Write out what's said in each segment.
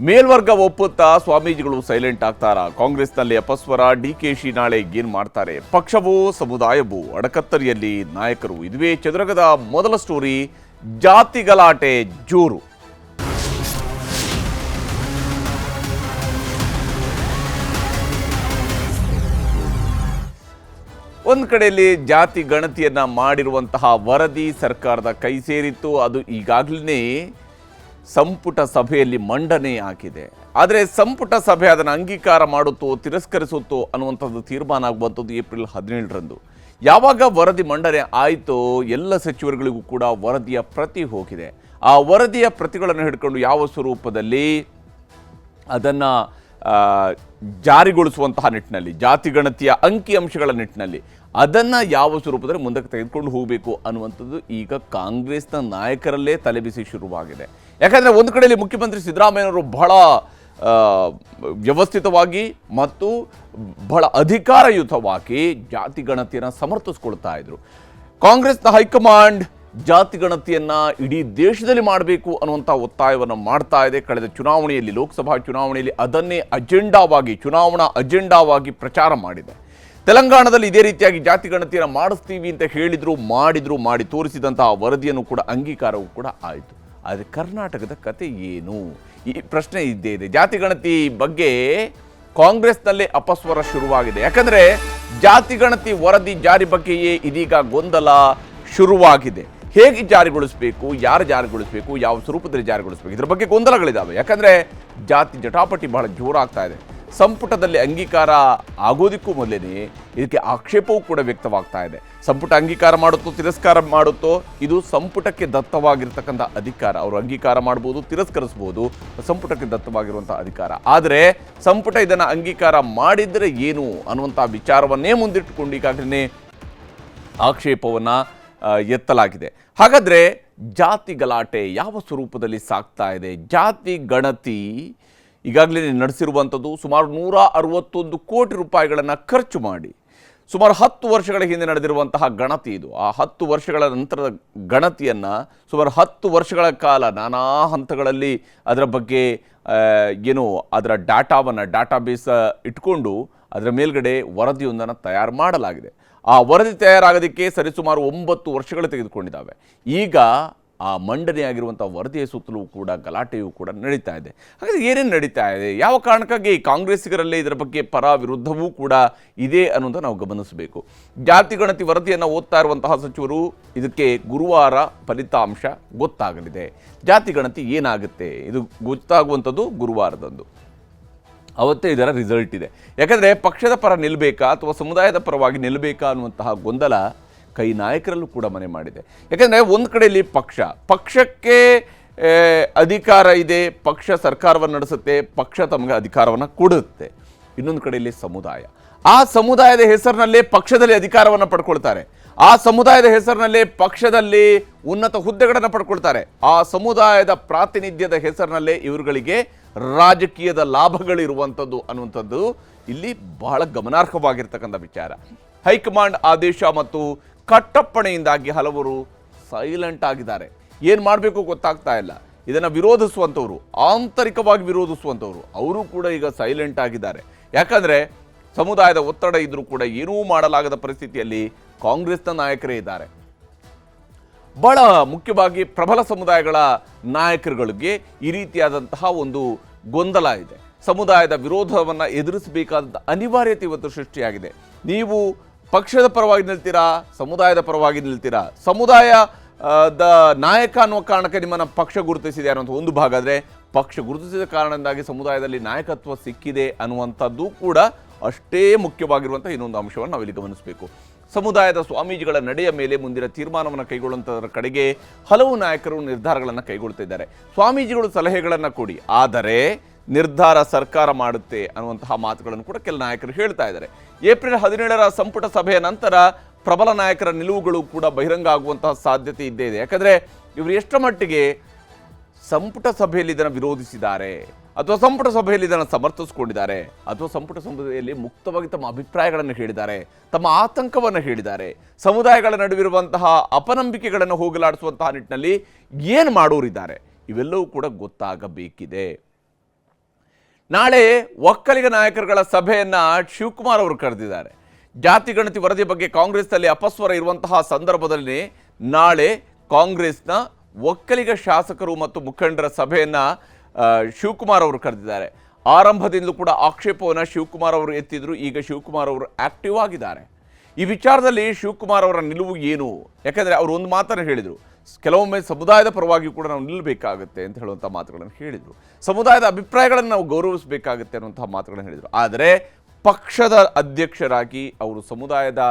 ಮೇಲ್ವರ್ಗ ಒಪ್ಪುತ್ತಾ ಸ್ವಾಮೀಜಿಗಳು ಸೈಲೆಂಟ್ ಆಗ್ತಾರಾ? ಕಾಂಗ್ರೆಸ್ನಲ್ಲಿ ಅಪಸ್ವರ. ಡಿಕೆಶಿ ನಾಳೆ ಏನ್ ಮಾಡ್ತಾರೆ? ಪಕ್ಷವೋ ಸಮುದಾಯವೋ ಅಡಕತ್ತರಿಯಲ್ಲಿ ನಾಯಕರು. ಇದುವೇ ಚದುರಗದ ಮೊದಲ ಸ್ಟೋರಿ. ಜಾತಿ ಗಲಾಟೆ ಜೋರು. ಒಂದು ಕಡೆಯಲ್ಲಿ ಜಾತಿ ಗಣತಿಯನ್ನ ಮಾಡಿರುವಂತಹ ವರದಿ ಸರ್ಕಾರದ ಕೈ ಸೇರಿತ್ತು. ಅದು ಈಗಾಗಲೇ ಸಂಪುಟ ಸಭೆಯಲ್ಲಿ ಮಂಡನೆ ಆಗಿದೆ. ಆದರೆ ಸಂಪುಟ ಸಭೆ ಅದನ್ನು ಅಂಗೀಕಾರ ಮಾಡುತ್ತೋ ತಿರಸ್ಕರಿಸುತ್ತೋ ಅನ್ನುವಂಥದ್ದು ತೀರ್ಮಾನ ಆಗುವಂಥದ್ದು ಏಪ್ರಿಲ್ 17ರಂದು. ಯಾವಾಗ ವರದಿ ಮಂಡನೆ ಆಯಿತೋ ಎಲ್ಲ ಸಚಿವರುಗಳಿಗೂ ಕೂಡ ವರದಿಯ ಪ್ರತಿ ಹೋಗಿದೆ. ಆ ವರದಿಯ ಪ್ರತಿಗಳನ್ನು ಹಿಡ್ಕೊಂಡು ಯಾವ ಸ್ವರೂಪದಲ್ಲಿ ಅದನ್ನು ಜಾರಿಗೊಳಿಸುವಂತಹ ನಿಟ್ಟಿನಲ್ಲಿ, ಜಾತಿ ಗಣತಿಯ ಅಂಕಿಅಂಶಗಳ ನಿಟ್ಟಿನಲ್ಲಿ ಅದನ್ನು ಯಾವ ಸ್ವರೂಪದಲ್ಲಿ ಮುಂದಕ್ಕೆ ತೆಗೆದುಕೊಂಡು ಹೋಗಬೇಕು ಅನ್ನುವಂಥದ್ದು ಈಗ ಕಾಂಗ್ರೆಸ್ನ ನಾಯಕರಲ್ಲೇ ತಲೆಬಿಸಿ ಶುರುವಾಗಿದೆ. ಯಾಕಂದರೆ ಒಂದು ಕಡೆಯಲ್ಲಿ ಮುಖ್ಯಮಂತ್ರಿ ಸಿದ್ದರಾಮಯ್ಯನವರು ಬಹಳ ವ್ಯವಸ್ಥಿತವಾಗಿ ಮತ್ತು ಬಹಳ ಅಧಿಕಾರಯುತವಾಗಿ ಜಾತಿ ಗಣತಿಯನ್ನು ಸಮರ್ಥಿಸ್ಕೊಳ್ತಾ ಇದ್ರು. ಕಾಂಗ್ರೆಸ್ನ ಹೈಕಮಾಂಡ್ ಜಾತಿ ಗಣತಿಯನ್ನು ಇಡೀ ದೇಶದಲ್ಲಿ ಮಾಡಬೇಕು ಅನ್ನುವಂಥ ಒತ್ತಾಯವನ್ನು ಮಾಡ್ತಾ ಇದೆ. ಕಳೆದ ಚುನಾವಣೆಯಲ್ಲಿ, ಲೋಕಸಭಾ ಚುನಾವಣೆಯಲ್ಲಿ ಅದನ್ನೇ ಚುನಾವಣಾ ಅಜೆಂಡಾವಾಗಿ ಪ್ರಚಾರ ಮಾಡಿದೆ. ತೆಲಂಗಾಣದಲ್ಲಿ ಇದೇ ರೀತಿಯಾಗಿ ಜಾತಿ ಗಣತಿಯನ್ನು ಮಾಡಿಸ್ತೀವಿ ಅಂತ ಮಾಡಿ ತೋರಿಸಿದಂತಹ ವರದಿಯನ್ನು ಕೂಡ ಅಂಗೀಕಾರವೂ ಕೂಡ ಆಯಿತು. ಆದರೆ ಕರ್ನಾಟಕದ ಕತೆ ಏನು? ಈ ಪ್ರಶ್ನೆ ಇದ್ದೇ ಇದೆ. ಜಾತಿ ಗಣತಿ ಬಗ್ಗೆ ಕಾಂಗ್ರೆಸ್ನಲ್ಲೇ ಅಪಸ್ವರ ಶುರುವಾಗಿದೆ. ಯಾಕಂದರೆ ಜಾತಿ ಗಣತಿ ವರದಿ ಜಾರಿ ಬಗ್ಗೆಯೇ ಇದೀಗ ಗೊಂದಲ ಶುರುವಾಗಿದೆ. ಹೇಗೆ ಜಾರಿಗೊಳಿಸಬೇಕು, ಯಾರು ಜಾರಿಗೊಳಿಸಬೇಕು, ಯಾವ ಸ್ವರೂಪದಲ್ಲಿ ಜಾರಿಗೊಳಿಸಬೇಕು, ಇದರ ಬಗ್ಗೆ ಗೊಂದಲಗಳಿದ್ದಾವೆ. ಯಾಕಂದರೆ ಜಾತಿ ಜಟಾಪಟಿ ಬಹಳ ಜೋರಾಗ್ತಾ ಇದೆ. ಸಂಪುಟದಲ್ಲಿ ಅಂಗೀಕಾರ ಆಗೋದಕ್ಕೂ ಮೊದಲೇ ಇದಕ್ಕೆ ಆಕ್ಷೇಪವೂ ಕೂಡ ವ್ಯಕ್ತವಾಗ್ತಾ ಇದೆ. ಸಂಪುಟ ಅಂಗೀಕಾರ ಮಾಡುತ್ತೋ ತಿರಸ್ಕಾರ ಮಾಡುತ್ತೋ, ಇದು ಸಂಪುಟಕ್ಕೆ ದತ್ತವಾಗಿರ್ತಕ್ಕಂಥ ಅಧಿಕಾರ. ಅವರು ಅಂಗೀಕಾರ ಮಾಡ್ಬೋದು, ತಿರಸ್ಕರಿಸ್ಬೋದು, ಸಂಪುಟಕ್ಕೆ ದತ್ತವಾಗಿರುವಂಥ ಅಧಿಕಾರ. ಆದರೆ ಸಂಪುಟ ಇದನ್ನು ಅಂಗೀಕಾರ ಮಾಡಿದರೆ ಏನು ಅನ್ನುವಂಥ ವಿಚಾರವನ್ನೇ ಮುಂದಿಟ್ಟುಕೊಂಡು ಈಗಾಗಲೇ ಆಕ್ಷೇಪವನ್ನು ಎತ್ತಲಾಗಿದೆ. ಹಾಗಾದರೆ ಜಾತಿ ಗಲಾಟೆ ಯಾವ ಸ್ವರೂಪದಲ್ಲಿ ಸಾಗ್ತಾ ಇದೆ? ಜಾತಿ ಗಣತಿ ಈಗಾಗಲೇ ನಡೆಸಿರುವಂಥದ್ದು ಸುಮಾರು 161 ಕೋಟಿ ರೂಪಾಯಿಗಳನ್ನು ಖರ್ಚು ಮಾಡಿ ಸುಮಾರು 10 ವರ್ಷಗಳ ಹಿಂದೆ ನಡೆದಿರುವಂತಹ ಗಣತಿ ಇದು. ಆ 10 ವರ್ಷಗಳ ನಂತರದ ಗಣತಿಯನ್ನು ಸುಮಾರು 10 ವರ್ಷಗಳ ಕಾಲ ನಾನಾ ಹಂತಗಳಲ್ಲಿ ಅದರ ಬಗ್ಗೆ ಅದರ ಡಾಟಾಬೇಸ್ ಇಟ್ಕೊಂಡು ಅದರ ಮೇಲ್ಗಡೆ ವರದಿಯೊಂದನ್ನು ತಯಾರು ಮಾಡಲಾಗಿದೆ. ಆ ವರದಿ ತಯಾರಾಗೋದಕ್ಕೆ ಸರಿಸುಮಾರು 9 ವರ್ಷಗಳು ತೆಗೆದುಕೊಂಡಿದ್ದಾವೆ. ಈಗ ಆ ಮಂಡನೆಯಾಗಿರುವಂಥ ವರದಿಯ ಸುತ್ತಲೂ ಕೂಡ ಗಲಾಟೆಯೂ ಕೂಡ ನಡೀತಾ ಇದೆ. ಹಾಗಾದರೆ ಏನೇನು ನಡೀತಾ ಇದೆ, ಯಾವ ಕಾರಣಕ್ಕಾಗಿ ಕಾಂಗ್ರೆಸ್ಸಿಗರಲ್ಲೇ ಇದರ ಬಗ್ಗೆ ಪರ ವಿರುದ್ಧವೂ ಕೂಡ ಇದೆ ಅನ್ನೋದನ್ನು ನಾವು ಗಮನಿಸಬೇಕು. ಜಾತಿ ಗಣತಿ ವರದಿಯನ್ನು ಓದ್ತಾ ಇರುವಂತಹ ಸಚಿವರು ಇದಕ್ಕೆ ಗುರುವಾರ ಫಲಿತಾಂಶ ಗೊತ್ತಾಗಲಿದೆ. ಜಾತಿ ಗಣತಿ ಏನಾಗುತ್ತೆ ಇದು ಗೊತ್ತಾಗುವಂಥದ್ದು ಗುರುವಾರದಂದು. ಅವತ್ತೇ ಇದರ ರಿಸಲ್ಟ್ ಇದೆ. ಯಾಕಂದರೆ ಪಕ್ಷದ ಪರ ನಿಲ್ಲಬೇಕಾ ಅಥವಾ ಸಮುದಾಯದ ಪರವಾಗಿ ನಿಲ್ಲಬೇಕಾ ಅನ್ನುವಂತಹ ಗೊಂದಲ ಕೈ ನಾಯಕರಲ್ಲೂ ಕೂಡ ಮನೆ ಮಾಡಿದೆ. ಯಾಕಂದರೆ ಒಂದು ಕಡೆಯಲ್ಲಿ ಪಕ್ಷಕ್ಕೆ ಅಧಿಕಾರ ಇದೆ, ಪಕ್ಷ ಸರ್ಕಾರವನ್ನು ನಡೆಸುತ್ತೆ, ಪಕ್ಷ ತಮಗೆ ಅಧಿಕಾರವನ್ನು ಕೊಡುತ್ತೆ. ಇನ್ನೊಂದು ಕಡೆಯಲ್ಲಿ ಆ ಸಮುದಾಯದ ಹೆಸರಿನಲ್ಲೇ ಪಕ್ಷದಲ್ಲಿ ಅಧಿಕಾರವನ್ನು ಪಡ್ಕೊಳ್ತಾರೆ. ಆ ಸಮುದಾಯದ ಹೆಸರಿನಲ್ಲೇ ಪಕ್ಷದಲ್ಲಿ ಉನ್ನತ ಹುದ್ದೆಗಳನ್ನು ಪಡ್ಕೊಳ್ತಾರೆ. ಆ ಸಮುದಾಯದ ಪ್ರಾತಿನಿಧ್ಯದ ಹೆಸರಿನಲ್ಲೇ ಇವರುಗಳಿಗೆ ರಾಜಕೀಯದ ಲಾಭಗಳಿರುವಂಥದ್ದು ಅನ್ನುವಂಥದ್ದು ಇಲ್ಲಿ ಬಹಳ ಗಮನಾರ್ಹವಾಗಿರ್ತಕ್ಕಂಥ ವಿಚಾರ. ಹೈಕಮಾಂಡ್ ಆದೇಶ ಮತ್ತು ಕಟ್ಟಪ್ಪಣೆಯಿಂದಾಗಿ ಹಲವರು ಸೈಲೆಂಟ್ ಆಗಿದ್ದಾರೆ. ಏನು ಮಾಡಬೇಕು ಗೊತ್ತಾಗ್ತಾ ಇಲ್ಲ. ಇದನ್ನು ವಿರೋಧಿಸುವಂಥವ್ರು, ಆಂತರಿಕವಾಗಿ ವಿರೋಧಿಸುವಂಥವ್ರು, ಅವರು ಕೂಡ ಈಗ ಸೈಲೆಂಟ್ ಆಗಿದ್ದಾರೆ. ಯಾಕಂದರೆ ಸಮುದಾಯದ ಒತ್ತಡ ಇದ್ರೂ ಕೂಡ ಏನೂ ಮಾಡಲಾಗದ ಪರಿಸ್ಥಿತಿಯಲ್ಲಿ ಕಾಂಗ್ರೆಸ್ನ ನಾಯಕರೇ ಇದ್ದಾರೆ. ಬಹಳ ಮುಖ್ಯವಾಗಿ ಪ್ರಬಲ ಸಮುದಾಯಗಳ ನಾಯಕರುಗಳಿಗೆ ಈ ರೀತಿಯಾದಂತಹ ಒಂದು ಗೊಂದಲ ಇದೆ. ಸಮುದಾಯದ ವಿರೋಧವನ್ನು ಎದುರಿಸಬೇಕಾದಂಥ ಅನಿವಾರ್ಯತೆ ಇವತ್ತು ಸೃಷ್ಟಿಯಾಗಿದೆ. ನೀವು ಪಕ್ಷದ ಪರವಾಗಿ ನಿಲ್ತೀರಾ, ಸಮುದಾಯದ ಪರವಾಗಿ ನಿಲ್ತೀರಾ, ಸಮುದಾಯದ ನಾಯಕ ಅನ್ನುವ ಕಾರಣಕ್ಕೆ ನಿಮ್ಮನ್ನು ಪಕ್ಷ ಗುರುತಿಸಿದೆ ಅನ್ನೋಂಥ ಒಂದು ಭಾಗ. ಆದರೆ ಪಕ್ಷ ಗುರುತಿಸಿದ ಕಾರಣದಿಂದಾಗಿ ಸಮುದಾಯದಲ್ಲಿ ನಾಯಕತ್ವ ಸಿಕ್ಕಿದೆ ಅನ್ನುವಂಥದ್ದು ಕೂಡ ಅಷ್ಟೇ ಮುಖ್ಯವಾಗಿರುವಂಥ ಇನ್ನೊಂದು ಅಂಶವನ್ನು ನಾವಿಲ್ಲಿ ಗಮನಿಸಬೇಕು. ಸಮುದಾಯದ ಸ್ವಾಮೀಜಿಗಳ ನಡೆಯ ಮೇಲೆ ಮುಂದಿನ ತೀರ್ಮಾನವನ್ನು ಕೈಗೊಳ್ಳುವಂಥದ್ರ ಕಡೆಗೆ ಹಲವು ನಾಯಕರು ನಿರ್ಧಾರಗಳನ್ನು ಕೈಗೊಳ್ತಿದ್ದಾರೆ. ಸ್ವಾಮೀಜಿಗಳು ಸಲಹೆಗಳನ್ನು ಕೊಡಿ, ಆದರೆ ನಿರ್ಧಾರ ಸರ್ಕಾರ ಮಾಡುತ್ತೆ ಅನ್ನುವಂತಹ ಮಾತುಗಳನ್ನು ಕೂಡ ಕೆಲ ನಾಯಕರು ಹೇಳ್ತಾ ಇದ್ದಾರೆ. ಏಪ್ರಿಲ್ 17ರ ಸಂಪುಟ ಸಭೆಯ ನಂತರ ಪ್ರಬಲ ನಾಯಕರ ನಿಲುವುಗಳು ಕೂಡ ಬಹಿರಂಗ ಆಗುವಂತಹ ಸಾಧ್ಯತೆ ಇದ್ದೇ ಇದೆ. ಯಾಕಂದರೆ ಇವರು ಎಷ್ಟರ ಮಟ್ಟಿಗೆ ಸಂಪುಟ ಸಭೆಯಲ್ಲಿ ಇದನ್ನು ವಿರೋಧಿಸಿದ್ದಾರೆ, ಅಥವಾ ಸಂಪುಟ ಸಭೆಯಲ್ಲಿ ಇದನ್ನು ಸಮರ್ಥಿಸಿಕೊಂಡಿದ್ದಾರೆ, ಅಥವಾ ಸಂಪುಟ ಸಭೆಯಲ್ಲಿ ಮುಕ್ತವಾಗಿ ತಮ್ಮ ಅಭಿಪ್ರಾಯಗಳನ್ನು ಹೇಳಿದ್ದಾರೆ, ತಮ್ಮ ಆತಂಕವನ್ನು ಹೇಳಿದ್ದಾರೆ, ಸಮುದಾಯಗಳ ನಡುವಿರುವಂತಹ ಅಪನಂಬಿಕೆಗಳನ್ನು ಹೋಗಲಾಡಿಸುವಂತಹ ನಿಟ್ಟಿನಲ್ಲಿ ಏನು ಮಾಡೋರಿದ್ದಾರೆ, ಇವೆಲ್ಲವೂ ಕೂಡ ಗೊತ್ತಾಗಬೇಕಿದೆ. ನಾಳೆ ಒಕ್ಕಲಿಗ ನಾಯಕರುಗಳ ಸಭೆಯನ್ನ ಶಿವಕುಮಾರ್ ಅವರು ಕರೆದಿದ್ದಾರೆ. ಜಾತಿ ಗಣತಿ ವರದಿ ಬಗ್ಗೆ ಕಾಂಗ್ರೆಸ್ನಲ್ಲಿ ಅಪಸ್ವರ ಇರುವಂತಹ ಸಂದರ್ಭದಲ್ಲಿ ನಾಳೆ ಕಾಂಗ್ರೆಸ್ನ ಒಕ್ಕಲಿಗ ಶಾಸಕರು ಮತ್ತು ಮುಖಂಡರ ಸಭೆಯನ್ನ ಶಿವಕುಮಾರ್ ಅವರು ಕರೆದಿದ್ದಾರೆ. ಆರಂಭದಿಂದಲೂ ಕೂಡ ಆಕ್ಷೇಪವನ್ನು ಶಿವಕುಮಾರ್ ಅವರು ಎತ್ತಿದ್ರು. ಈಗ ಶಿವಕುಮಾರ್ ಅವರು ಆಕ್ಟಿವ್ ಆಗಿದ್ದಾರೆ. ಈ ವಿಚಾರದಲ್ಲಿ ಶಿವಕುಮಾರ್ ಅವರ ನಿಲುವು ಏನು? ಯಾಕಂದರೆ ಅವರು ಒಂದು ಮಾತನ್ನು ಹೇಳಿದರು, ಕೆಲವೊಮ್ಮೆ ಸಮುದಾಯದ ಪರವಾಗಿ ಕೂಡ ನಾವು ನಿಲ್ಲಬೇಕಾಗುತ್ತೆ ಅಂತ ಹೇಳುವಂಥ ಮಾತುಗಳನ್ನು ಹೇಳಿದರು. ಸಮುದಾಯದ ಅಭಿಪ್ರಾಯಗಳನ್ನು ನಾವು ಗೌರವಿಸಬೇಕಾಗುತ್ತೆ ಅನ್ನುವಂತಹ ಮಾತುಗಳನ್ನು ಹೇಳಿದರು. ಆದರೆ ಪಕ್ಷದ ಅಧ್ಯಕ್ಷರಾಗಿ ಅವರು ಸಮುದಾಯದ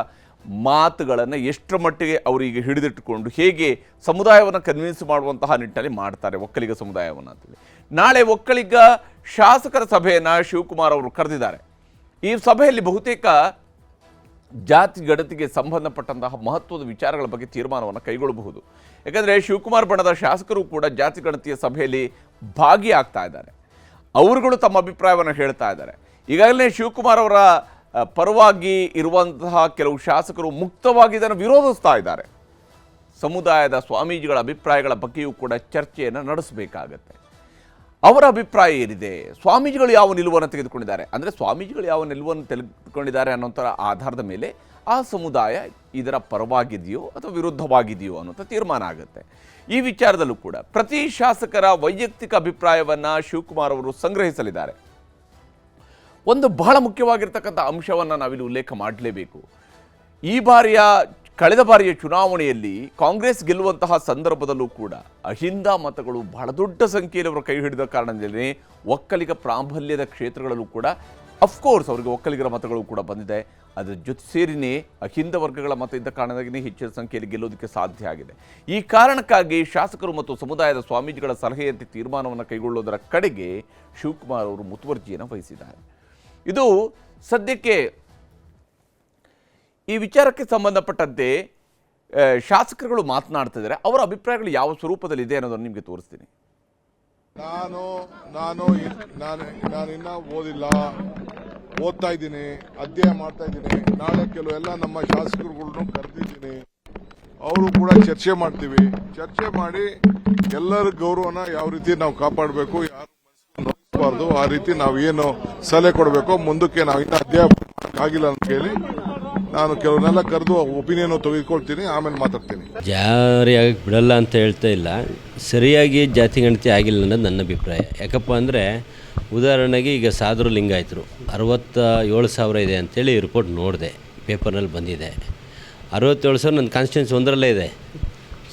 ಮಾತುಗಳನ್ನು ಎಷ್ಟರ ಮಟ್ಟಿಗೆ ಅವರಿಗೆ ಹಿಡಿದಿಟ್ಟುಕೊಂಡು ಹೇಗೆ ಸಮುದಾಯವನ್ನು ಕನ್ವಿನ್ಸ್ ಮಾಡುವಂತಹ ನಿಟ್ಟಿನಲ್ಲಿ ಮಾಡ್ತಾರೆ ಒಕ್ಕಲಿಗ ಸಮುದಾಯವನ್ನು ಅಂತೇಳಿ. ನಾಳೆ ಒಕ್ಕಲಿಗ ಶಾಸಕರ ಸಭೆಯನ್ನು ಶಿವಕುಮಾರ್ ಅವರು ಕರೆದಿದ್ದಾರೆ. ಈ ಸಭೆಯಲ್ಲಿ ಬಹುತೇಕ ಜಾತಿ ಗಣತಿಗೆ ಸಂಬಂಧಪಟ್ಟಂತಹ ಮಹತ್ವದ ವಿಚಾರಗಳ ಬಗ್ಗೆ ತೀರ್ಮಾನವನ್ನು ಕೈಗೊಳ್ಳಬಹುದು. ಯಾಕಂದರೆ ಶಿವಕುಮಾರ್ ಬಣದ ಶಾಸಕರು ಕೂಡ ಜಾತಿ ಗಣತಿಯ ಸಭೆಯಲ್ಲಿ ಭಾಗಿಯಾಗ್ತಾ ಇದ್ದಾರೆ. ಅವರುಗಳು ತಮ್ಮ ಅಭಿಪ್ರಾಯವನ್ನು ಹೇಳ್ತಾ ಇದ್ದಾರೆ. ಈಗಾಗಲೇ ಶಿವಕುಮಾರ್ ಅವರ ಪರವಾಗಿ ಇರುವಂತಹ ಕೆಲವು ಶಾಸಕರು ಮುಕ್ತವಾಗಿ ಇದನ್ನು ವಿರೋಧಿಸ್ತಾ ಇದ್ದಾರೆ. ಸಮುದಾಯದ ಸ್ವಾಮೀಜಿಗಳ ಅಭಿಪ್ರಾಯಗಳ ಬಗ್ಗೆಯೂ ಕೂಡ ಚರ್ಚೆಯನ್ನು ನಡೆಸಬೇಕಾಗತ್ತೆ. ಅವರ ಅಭಿಪ್ರಾಯ ಏನಿದೆ, ಸ್ವಾಮೀಜಿಗಳು ಯಾವ ನಿಲುವನ್ನು ತೆಗೆದುಕೊಂಡಿದ್ದಾರೆ, ಅಂದರೆ ಸ್ವಾಮೀಜಿಗಳು ಯಾವ ನಿಲುವನ್ನು ತೆಗೆದುಕೊಂಡಿದ್ದಾರೆ ಅನ್ನೋಂಥರ ಆಧಾರದ ಮೇಲೆ ಆ ಸಮುದಾಯ ಇದರ ಪರವಾಗಿದೆಯೋ ಅಥವಾ ವಿರುದ್ಧವಾಗಿದೆಯೋ ಅನ್ನೋಂಥ ತೀರ್ಮಾನ ಆಗುತ್ತೆ. ಈ ವಿಚಾರದಲ್ಲೂ ಕೂಡ ಪ್ರತಿ ಶಾಸಕರ ವೈಯಕ್ತಿಕ ಅಭಿಪ್ರಾಯವನ್ನು ಶಿವಕುಮಾರ್ ಅವರು ಸಂಗ್ರಹಿಸಲಿದ್ದಾರೆ. ಒಂದು ಬಹಳ ಮುಖ್ಯವಾಗಿರ್ತಕ್ಕಂಥ ಅಂಶವನ್ನು ನಾವಿಲ್ಲಿ ಉಲ್ಲೇಖ ಮಾಡಲೇಬೇಕು. ಕಳೆದ ಬಾರಿಯ ಚುನಾವಣೆಯಲ್ಲಿ ಕಾಂಗ್ರೆಸ್ ಗೆಲ್ಲುವಂತಹ ಸಂದರ್ಭದಲ್ಲೂ ಕೂಡ ಅಹಿಂದ ಮತಗಳು ಬಹಳ ದೊಡ್ಡ ಸಂಖ್ಯೆಯಲ್ಲಿ ಅವರು ಕೈ ಹಿಡಿದ ಕಾರಣದಲ್ಲಿ ಒಕ್ಕಲಿಗ ಪ್ರಾಬಲ್ಯದ ಕ್ಷೇತ್ರಗಳಲ್ಲೂ ಕೂಡ ಅಫ್ಕೋರ್ಸ್ ಅವರಿಗೆ ಒಕ್ಕಲಿಗರ ಮತಗಳು ಕೂಡ ಬಂದಿದೆ. ಅದರ ಜೊತೆ ಸೇರಿನೇ ಅಹಿಂದ ವರ್ಗಗಳ ಮತ ಇದ್ದ ಕಾರಣದಾಗಿಯೇ ಹೆಚ್ಚಿನ ಸಂಖ್ಯೆಯಲ್ಲಿ ಗೆಲ್ಲೋದಕ್ಕೆ ಸಾಧ್ಯ ಆಗಿದೆ. ಈ ಕಾರಣಕ್ಕಾಗಿ ಶಾಸಕರು ಮತ್ತು ಸಮುದಾಯದ ಸ್ವಾಮೀಜಿಗಳ ಸಲಹೆಯಂತೆ ತೀರ್ಮಾನವನ್ನು ಕೈಗೊಳ್ಳುವುದರ ಕಡೆಗೆ ಶಿವಕುಮಾರ್ ಅವರು ಮುತುವರ್ಜಿಯನ್ನು ವಹಿಸಿದ್ದಾರೆ. ಇದು ಸದ್ಯಕ್ಕೆ ಈ ವಿಚಾರಕ್ಕೆ ಸಂಬಂಧಪಟ್ಟಂತೆ ಶಾಸಕರುಗಳು ಮಾತನಾಡ್ತಿದ್ದಾರೆ. ಅವರ ಅಭಿಪ್ರಾಯಗಳು ಯಾವ ಸ್ವರೂಪದಲ್ಲಿದೆ ಅನ್ನೋದನ್ನು ನಿಮಗೆ ತೋರಿಸ್ತೀನಿ. ನಾನು ಇನ್ನ ಓದಿಲ್ಲ, ಓದ್ತಾ ಇದ್ದೀನಿ, ಅಧ್ಯಯನ ಮಾಡ್ತಾ ಇದ್ದೀನಿ. ನಾಳೆ ಕೆಲವೆಲ್ಲ ನಮ್ಮ ಶಾಸಕರುಗಳನ್ನು ಕರೆದಿದ್ದೀನಿ, ಅವರು ಕೂಡ ಚರ್ಚೆ ಮಾಡ್ತೀವಿ. ಚರ್ಚೆ ಮಾಡಿ ಎಲ್ಲರ ಗೌರವನ ಯಾವ ರೀತಿ ನಾವು ಕಾಪಾಡಬೇಕು, ಯಾರು ನೋಡಿಸಬಾರ್ದು, ಆ ರೀತಿ ನಾವು ಏನು ಸಲಹೆ ಕೊಡಬೇಕು, ಮುಂದಕ್ಕೆ ನಾವು ಇನ್ನ ಅಧ್ಯಯನ ಆಗಿಲ್ಲ ಅಂತ ಹೇಳಿ ನಾನು ಕೆಲವನ್ನೆಲ್ಲ ಕರೆದು ಒಪಿನಿಯನ್ ತೆಗೆದುಕೊಳ್ತೀನಿ, ಆಮೇಲೆ ಮಾತಾಡ್ತೀನಿ. ಜಾರಿಯಾಗಿ ಬಿಡಲ್ಲ ಅಂತ ಹೇಳ್ತಾ ಇಲ್ಲ, ಸರಿಯಾಗಿ ಜಾತಿ ಗಣತಿ ಆಗಿಲ್ಲ ಅನ್ನೋದು ನನ್ನ ಅಭಿಪ್ರಾಯ. ಯಾಕಪ್ಪ ಅಂದರೆ ಉದಾಹರಣೆಗೆ ಈಗ ಸಾಧುರು ಲಿಂಗಾಯತರು 67,000 ಇದೆ ಅಂತೇಳಿ ರಿಪೋರ್ಟ್ ನೋಡಿದೆ, ಪೇಪರ್ನಲ್ಲಿ ಬಂದಿದೆ. 67,000 ನನ್ನ ಕಾನ್ಸ್ಟಿಟ್ಯೂನ್ಸಿ ಒಂದರಲ್ಲೇ ಇದೆ.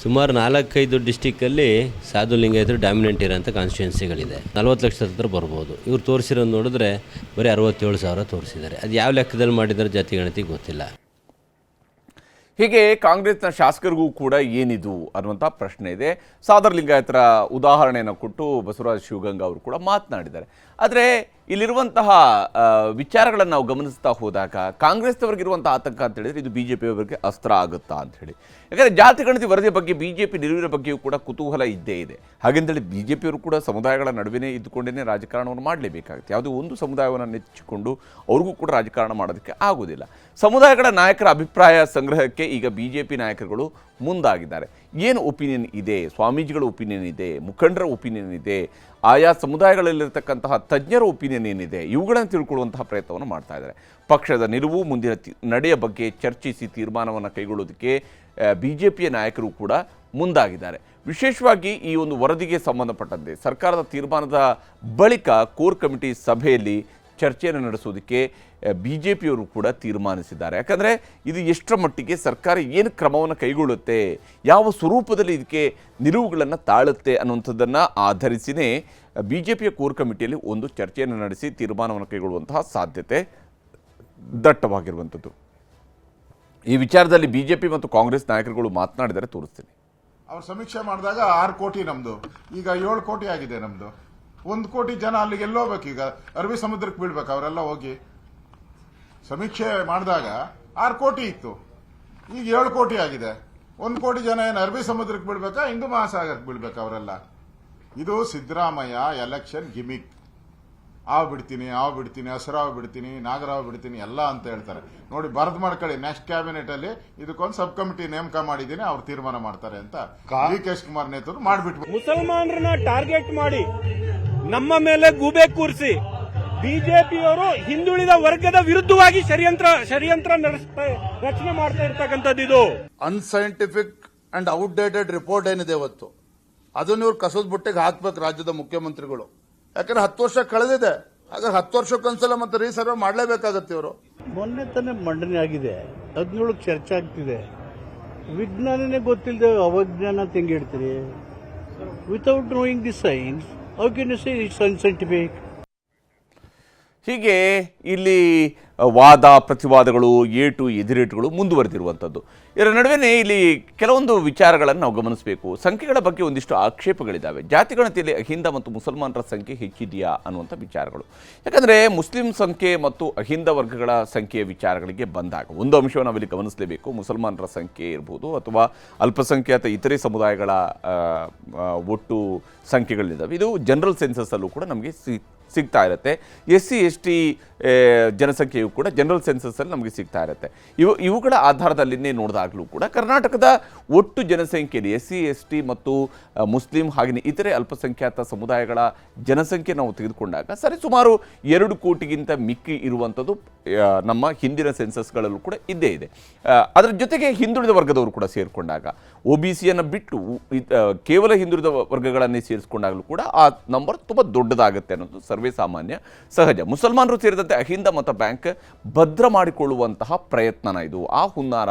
ಸುಮಾರು 4-5 ಡಿಸ್ಟಿಕ್ಕಲ್ಲಿ ಸಾಧು ಲಿಂಗಾಯತರು ಡಾಮಿನೆಂಟ್ ಇರೋಂಥ ಕಾನ್ಸ್ಟಿಟ್ಯೂನ್ಸಿಗಳಿದೆ. 40 ಲಕ್ಷ ಹತ್ರ ಬರ್ಬೋದು. ಇವ್ರು ತೋರಿಸಿರೋದು ನೋಡಿದ್ರೆ ಬರೀ 67,000 ತೋರಿಸಿದ್ದಾರೆ. ಅದು ಯಾವ ಲೆಕ್ಕದಲ್ಲಿ ಮಾಡಿದರೆ ಜಾತಿ ಗಣತಿ ಗೊತ್ತಿಲ್ಲ. ಹೀಗೆ ಕಾಂಗ್ರೆಸ್ನ ಶಾಸಕರಿಗೂ ಕೂಡ ಏನಿದು ಅನ್ನುವಂಥ ಪ್ರಶ್ನೆ ಇದೆ. ಸಾದರ್ ಲಿಂಗಾಯತರ ಉದಾಹರಣೆಯನ್ನು ಕೊಟ್ಟು ಬಸವರಾಜ ಶಿವಗಂಗಾ ಅವರು ಕೂಡ ಮಾತನಾಡಿದ್ದಾರೆ. ಆದರೆ ಇಲ್ಲಿರುವಂತಹ ವಿಚಾರಗಳನ್ನು ನಾವು ಗಮನಿಸ್ತಾ ಹೋದಾಗ ಕಾಂಗ್ರೆಸ್ನವ್ರಿಗಿರುವಂಥ ಆತಂಕ ಅಂತ ಹೇಳಿದರೆ ಇದು ಬಿಜೆಪಿಯವರಿಗೆ ಅಸ್ತ್ರ ಆಗುತ್ತಾ ಅಂತ ಹೇಳಿ. ಯಾಕಂದರೆ ಜಾತಿ ಗಣತಿ ವರದಿಯ ಬಗ್ಗೆ ಬಿಜೆಪಿ ನಿಲುವಿನ ಬಗ್ಗೆಯೂ ಕೂಡ ಕುತೂಹಲ ಇದ್ದೇ ಇದೆ. ಹಾಗೆಂದೇಳಿ ಬಿಜೆಪಿಯವರು ಕೂಡ ಸಮುದಾಯಗಳ ನಡುವೆ ಇದ್ದುಕೊಂಡೇ ರಾಜಕಾರಣವನ್ನು ಮಾಡಲೇಬೇಕಾಗುತ್ತೆ. ಯಾವುದೇ ಒಂದು ಸಮುದಾಯವನ್ನು ನೆಚ್ಚಿಕೊಂಡು ಅವ್ರಿಗೂ ಕೂಡ ರಾಜಕಾರಣ ಮಾಡೋದಕ್ಕೆ ಆಗೋದಿಲ್ಲ. ಸಮುದಾಯಗಳ ನಾಯಕರ ಅಭಿಪ್ರಾಯ ಸಂಗ್ರಹಕ್ಕೆ ಈಗ ಬಿಜೆಪಿ ನಾಯಕರುಗಳು ಮುಂದಾಗಿದ್ದಾರೆ. ಏನು ಒಪಿನಿಯನ್ ಇದೆ, ಸ್ವಾಮೀಜಿಗಳ ಒಪಿನಿಯನ್ ಇದೆ, ಮುಖಂಡರ ಒಪಿನಿಯನ್ ಇದೆ, ಆಯಾ ಸಮುದಾಯಗಳಲ್ಲಿರ್ತಕ್ಕಂತಹ ತಜ್ಞರ ಒಪಿನಿಯನ್ ಏನಿದೆ, ಇವುಗಳನ್ನು ತಿಳ್ಕೊಳ್ಳುವಂತಹ ಪ್ರಯತ್ನವನ್ನು ಮಾಡ್ತಾ ಇದ್ದಾರೆ. ಪಕ್ಷದ ನಿಲುವು ಮುಂದಿನ ನಡೆಯ ಬಗ್ಗೆ ಚರ್ಚಿಸಿ ತೀರ್ಮಾನವನ್ನು ಕೈಗೊಳ್ಳೋದಕ್ಕೆ ಬಿಜೆಪಿಯ ನಾಯಕರು ಕೂಡ ಮುಂದಾಗಿದ್ದಾರೆ. ವಿಶೇಷವಾಗಿ ಈ ಒಂದು ವರದಿಗೆ ಸಂಬಂಧಪಟ್ಟಂತೆ ಸರ್ಕಾರದ ತೀರ್ಮಾನದ ಬಳಿಕ ಕೋರ್ ಕಮಿಟಿ ಸಭೆಯಲ್ಲಿ ಚರ್ಚೆಯನ್ನು ನಡೆಸೋದಕ್ಕೆ ಬಿಜೆಪಿಯವರು ಕೂಡ ತೀರ್ಮಾನಿಸಿದ್ದಾರೆ. ಯಾಕಂದರೆ ಇದು ಎಷ್ಟರ ಮಟ್ಟಿಗೆ ಸರ್ಕಾರ ಏನು ಕ್ರಮವನ್ನು ಕೈಗೊಳ್ಳುತ್ತೆ, ಯಾವ ಸ್ವರೂಪದಲ್ಲಿ ಇದಕ್ಕೆ ನಿಲುವುಗಳನ್ನು ತಾಳುತ್ತೆ ಅನ್ನುವಂಥದ್ದನ್ನು ಆಧರಿಸಿನೇ ಬಿಜೆಪಿಯ ಕೋರ್ ಕಮಿಟಿಯಲ್ಲಿ ಒಂದು ಚರ್ಚೆಯನ್ನು ನಡೆಸಿ ತೀರ್ಮಾನವನ್ನು ಕೈಗೊಳ್ಳುವಂತಹ ಸಾಧ್ಯತೆ ದಟ್ಟವಾಗಿರುವಂಥದ್ದು. ಈ ವಿಚಾರದಲ್ಲಿ ಬಿಜೆಪಿ ಮತ್ತು ಕಾಂಗ್ರೆಸ್ ನಾಯಕರುಗಳು ಮಾತನಾಡಿದರೆ ತೋರಿಸ್ತೀನಿ. ಅವ್ರು ಸಮೀಕ್ಷೆ ಮಾಡಿದಾಗ 6 ಕೋಟಿ ನಮ್ದು, ಈಗ 7 ಕೋಟಿ ಆಗಿದೆ ನಮ್ದು. 1 ಕೋಟಿ ಜನ ಅಲ್ಲಿಗೆ ಎಲ್ಲೋಗ್ಬೇಕು, ಈಗ ಅರಬ್ಬಿ ಸಮುದ್ರಕ್ಕೆ ಬೀಳ್ಬೇಕು. ಅವರೆಲ್ಲ ಹೋಗಿ ಸಮೀಕ್ಷೆ ಮಾಡಿದಾಗ 6 ಕೋಟಿ ಇತ್ತು, ಈಗ 7 ಕೋಟಿ ಆಗಿದೆ. 1 ಕೋಟಿ ಜನ ಏನು ಅರಬ್ಬಿ ಸಮುದ್ರಕ್ಕೆ ಬೀಳ್ಬೇಕಾ, ಹಿಂದೂ ಮಹಾಸಾಗರಕ್ಕೆ ಬೀಳ್ಬೇಕಾ ಅವರೆಲ್ಲ? ಇದು ಸಿದ್ದರಾಮಯ್ಯ ಎಲೆಕ್ಷನ್ ಗಿಮಿಕ್. ಬಿಡ್ತೀನಿ, ಹಸರಾವ್ ಬಿಡ್ತೀನಿ, ನಾಗರಾವ್ ಬಿಡ್ತೀನಿ ಎಲ್ಲ ಅಂತ ಹೇಳ್ತಾರೆ. ನೋಡಿ, ಬರದ್ ಮಾಡ್ಕೊಳ್ಳಿ, ನೆಕ್ಸ್ಟ್ ಕ್ಯಾಬಿನೆಟ್ ಅಲ್ಲಿ ಇದಕ್ಕೊಂದು ಸಬ್ ಕಮಿಟಿ ನೇಮಕ ಮಾಡಿದ್ದೀನಿ, ಅವ್ರು ತೀರ್ಮಾನ ಮಾಡ್ತಾರೆ ಅಂತ ಡಿ.ಕೆ. ಶಿವಕುಮಾರ್ ನೇತೃತ್ವ ಮಾಡ್ಬಿಟ್ರು. ಮುಸಲ್ಮಾನರನ್ನ ಟಾರ್ಗೆಟ್ ಮಾಡಿ ನಮ್ಮ ಮೇಲೆ ಗೂಬೆ ಕೂರಿಸಿ ಬಿಜೆಪಿಯವರು ಹಿಂದುಳಿದ ವರ್ಗದ ವಿರುದ್ಧವಾಗಿ ಷಡ್ಯಂತ್ರ ರಚನೆ ಮಾಡ್ತಾ ಇರ್ತಕ್ಕಂಥದ್ದು ಇದು. ಅನ್ಸೈಂಟಿಫಿಕ್ ಅಂಡ್ ಔಟ್ಡೇಟೆಡ್ ರಿಪೋರ್ಟ್ ಏನಿದೆ ಇವತ್ತು ಅದನ್ನ ಇವ್ರು ಕಸದ ಬುಟ್ಟಿಗೆ ಹಾಕ್ಬೇಕು ರಾಜ್ಯದ ಮುಖ್ಯಮಂತ್ರಿಗಳು. ಯಾಕಂದ್ರೆ 10 ವರ್ಷ ಕಳೆದಿದೆ. ಹಾಗಾದ್ರೆ 10 ವರ್ಷಕ್ಕೊಂದ್ಸಲ ಮತ್ತೆ ರೀಸರ್ವೆ ಮಾಡಲೇಬೇಕಾಗತ್ತೆ ಇವರು. ಮೊನ್ನೆ ತಾನೇ ಮಂಡನೆ ಆಗಿದೆ, 17 ಚರ್ಚೆ ಆಗ್ತಿದೆ. ವಿಜ್ಞಾನನೇ ಗೊತ್ತಿಲ್ಲದೆ ಅವಜ್ಞಾನ ತೆಂಗಿಡ್ತೀರಿ. Without knowing the science how can you say it's unscientific? ಹೀಗೆ ಇಲ್ಲಿ ವಾದ ಪ್ರತಿವಾದಗಳು, ಏಟು ಎದಿರೇಟುಗಳು ಮುಂದುವರೆದಿರುವಂಥದ್ದು. ಇದರ ನಡುವೆ ಇಲ್ಲಿ ಕೆಲವೊಂದು ವಿಚಾರಗಳನ್ನು ನಾವು ಗಮನಿಸಬೇಕು. ಸಂಖ್ಯೆಗಳ ಬಗ್ಗೆ ಒಂದಿಷ್ಟು ಆಕ್ಷೇಪಗಳಿದ್ದಾವೆ. ಜಾತಿಗಣತಿಯಲ್ಲಿ ಅಹಿಂದ ಮತ್ತು ಮುಸಲ್ಮಾನರ ಸಂಖ್ಯೆ ಹೆಚ್ಚಿದೆಯಾ ಅನ್ನುವಂಥ ವಿಚಾರಗಳು. ಯಾಕಂದರೆ ಮುಸ್ಲಿಂ ಸಂಖ್ಯೆ ಮತ್ತು ಅಹಿಂದ ವರ್ಗಗಳ ಸಂಖ್ಯೆಯ ವಿಚಾರಗಳಿಗೆ ಬಂದಾಗ ಒಂದು ಅಂಶವನ್ನು ನಾವಿಲ್ಲಿ ಗಮನಿಸಲೇಬೇಕು. ಮುಸಲ್ಮಾನರ ಸಂಖ್ಯೆ ಇರ್ಬೋದು ಅಥವಾ ಅಲ್ಪಸಂಖ್ಯಾತ ಇತರೆ ಸಮುದಾಯಗಳ ಒಟ್ಟು ಸಂಖ್ಯೆಗಳಿದ್ದಾವೆ. ಇದು ಜನರಲ್ ಸೆನ್ಸಸ್ಸಲ್ಲೂ ಕೂಡ ನಮಗೆ ಸಿಗ್ತಾ ಇರುತ್ತೆ. SC ST ಜನಸಂಖ್ಯೆಯು ಕೂಡ ಜನರಲ್ ಸೆನ್ಸಸ್ಸಲ್ಲಿ ನಮಗೆ ಸಿಗ್ತಾ ಇರುತ್ತೆ. ಇವುಗಳ ಆಧಾರದಲ್ಲಿನೇ ನೋಡಿದಾಗಲೂ ಕೂಡ ಕರ್ನಾಟಕದ ಒಟ್ಟು ಜನಸಂಖ್ಯೆಯಲ್ಲಿ SC ST ಮತ್ತು ಮುಸ್ಲಿಂ ಹಾಗೆಯೇ ಇತರೆ ಅಲ್ಪಸಂಖ್ಯಾತ ಸಮುದಾಯಗಳ ಜನಸಂಖ್ಯೆ ನಾವು ತೆಗೆದುಕೊಂಡಾಗ ಸರಿಸುಮಾರು 2 ಕೋಟಿಗಿಂತ ಮಿಕ್ಕಿ ಇರುವಂಥದ್ದು ನಮ್ಮ ಹಿಂದಿನ ಸೆನ್ಸಸ್ಗಳಲ್ಲೂ ಕೂಡ ಇದ್ದೇ ಇದೆ. ಅದರ ಜೊತೆಗೆ ಹಿಂದುಳಿದ ವರ್ಗದವರು ಕೂಡ ಸೇರಿಕೊಂಡಾಗ OBCಯನ್ನು ಬಿಟ್ಟು ಕೇವಲ ಹಿಂದುಳಿದ ವರ್ಗಗಳನ್ನೇ ಸೇರಿಸ್ಕೊಂಡಾಗಲೂ ಕೂಡ ಆ ನಂಬರ್ ತುಂಬ ದೊಡ್ಡದಾಗುತ್ತೆ ಅನ್ನೋದು ಸರ್ವೇ ಸಾಮಾನ್ಯ ಸಹಜ. ಮುಸಲ್ಮಾನರು ಸೇರಿದಂತೆ ಅಹಿಂದ ಮತ ಬ್ಯಾಂಕ್ ಭದ್ರ ಮಾಡಿಕೊಳ್ಳುವಂತಹ ಪ್ರಯತ್ನನ ಇದು, ಆ ಹುನ್ನಾರ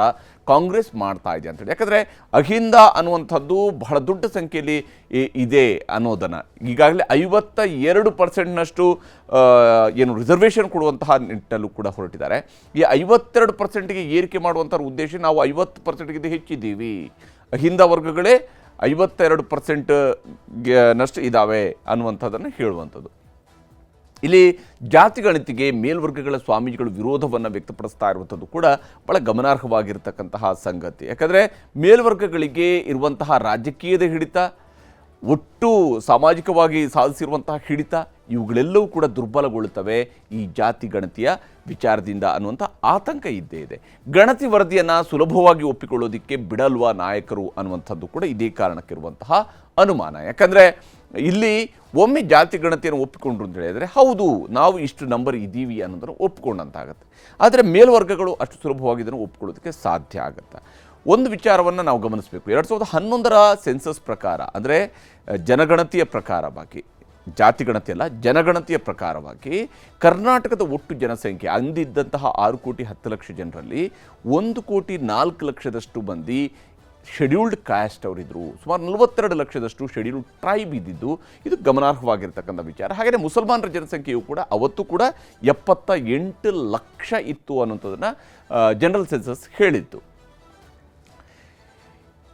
ಕಾಂಗ್ರೆಸ್ ಮಾಡ್ತಾ ಇದೆ ಅಂತೇಳಿ. ಯಾಕಂದರೆ ಅಹಿಂದ ಅನ್ನುವಂಥದ್ದು ಬಹಳ ದೊಡ್ಡ ಸಂಖ್ಯೆಯಲ್ಲಿ ಇದೆ ಅನ್ನೋದನ್ನು ಈಗಾಗಲೇ 52% ಏನು ರಿಸರ್ವೇಷನ್ ಕೊಡುವಂತಹ ನಿಟ್ಟಲ್ಲೂ ಕೂಡ ಹೊರಟಿದ್ದಾರೆ. ಈ 52%ಗೆ ಏರಿಕೆ ಮಾಡುವಂಥ ಉದ್ದೇಶ ನಾವು 50%ಗಿಂತ ಹೆಚ್ಚಿದ್ದೀವಿ, ಅಹಿಂದ ವರ್ಗಗಳೇ 52% ನಷ್ಟು ಇದ್ದಾವೆ ಅನ್ನುವಂಥದ್ದನ್ನು ಹೇಳುವಂಥದ್ದು. ಇಲ್ಲಿ ಜಾತಿ ಗಣತಿಗೆ ಮೇಲ್ವರ್ಗಗಳ ಸ್ವಾಮೀಜಿಗಳು ವಿರೋಧವನ್ನು ವ್ಯಕ್ತಪಡಿಸ್ತಾ ಇರುವಂಥದ್ದು ಕೂಡ ಭಾಳ ಗಮನಾರ್ಹವಾಗಿರ್ತಕ್ಕಂತಹ ಸಂಗತಿ. ಯಾಕಂದರೆ ಮೇಲ್ವರ್ಗಗಳಿಗೆ ಇರುವಂತಹ ರಾಜಕೀಯದ ಹಿಡಿತ, ಒಟ್ಟು ಸಾಮಾಜಿಕವಾಗಿ ಸಾಧಿಸಿರುವಂತಹ ಹಿಡಿತ, ಇವುಗಳೆಲ್ಲವೂ ಕೂಡ ದುರ್ಬಲಗೊಳ್ಳುತ್ತವೆ ಈ ಜಾತಿ ಗಣತಿಯ ವಿಚಾರದಿಂದ ಅನ್ನುವಂಥ ಆತಂಕ ಇದ್ದೇ ಇದೆ. ಗಣತಿ ವರದಿಯನ್ನು ಸುಲಭವಾಗಿ ಒಪ್ಪಿಕೊಳ್ಳೋದಕ್ಕೆ ಬಿಡಲ್ವಾ ನಾಯಕರು ಅನ್ನುವಂಥದ್ದು ಕೂಡ ಇದೇ ಕಾರಣಕ್ಕಿರುವಂತಹ ಅನುಮಾನ. ಯಾಕಂದರೆ ಇಲ್ಲಿ ಒಮ್ಮೆ ಜಾತಿ ಗಣತಿಯನ್ನು ಒಪ್ಪಿಕೊಂಡ್ರು ಅಂತ ಹೇಳಿದರೆ ಹೌದು ನಾವು ಇಷ್ಟು ನಂಬರ್ ಇದ್ದೀವಿ ಅನ್ನೋದನ್ನು ಒಪ್ಪಿಕೊಂಡಂತಾಗತ್ತೆ. ಆದರೆ ಮೇಲ್ವರ್ಗಗಳು ಅಷ್ಟು ಸುಲಭವಾಗಿ ಇದನ್ನು ಒಪ್ಪಿಕೊಳ್ಳೋದಕ್ಕೆ ಸಾಧ್ಯ ಆಗುತ್ತೆ. ಒಂದು ವಿಚಾರವನ್ನು ನಾವು ಗಮನಿಸಬೇಕು. 2011ರ ಸೆನ್ಸಸ್ ಪ್ರಕಾರ, ಅಂದರೆ ಜನಗಣತಿಯ ಪ್ರಕಾರವಾಗಿ, ಜಾತಿ ಗಣತಿ ಅಲ್ಲ ಜನಗಣತಿಯ ಪ್ರಕಾರವಾಗಿ ಕರ್ನಾಟಕದ ಒಟ್ಟು ಜನಸಂಖ್ಯೆ ಅಂದಿದ್ದಂತಹ 6,10,00,000 ಜನರಲ್ಲಿ 1,04,00,000 ಮಂದಿ ಶೆಡ್ಯೂಲ್ಡ್ ಕ್ಯಾಸ್ಟ್ ಅವರಿದ್ದರು. ಸುಮಾರು 42 ಲಕ್ಷದಷ್ಟು ಶೆಡ್ಯೂಲ್ಡ್ ಟ್ರೈಬ್ ಇದ್ದಿದ್ದು ಇದು ಗಮನಾರ್ಹವಾಗಿರ್ತಕ್ಕಂಥ ವಿಚಾರ. ಹಾಗೆಯೇ ಮುಸಲ್ಮಾನರ ಜನಸಂಖ್ಯೆಯು ಕೂಡ ಅವತ್ತು ಕೂಡ 78 ಲಕ್ಷ ಇತ್ತು ಅನ್ನೋಂಥದ್ದನ್ನು ಜನರಲ್ ಸೆನ್ಸಸ್ ಹೇಳಿತ್ತು.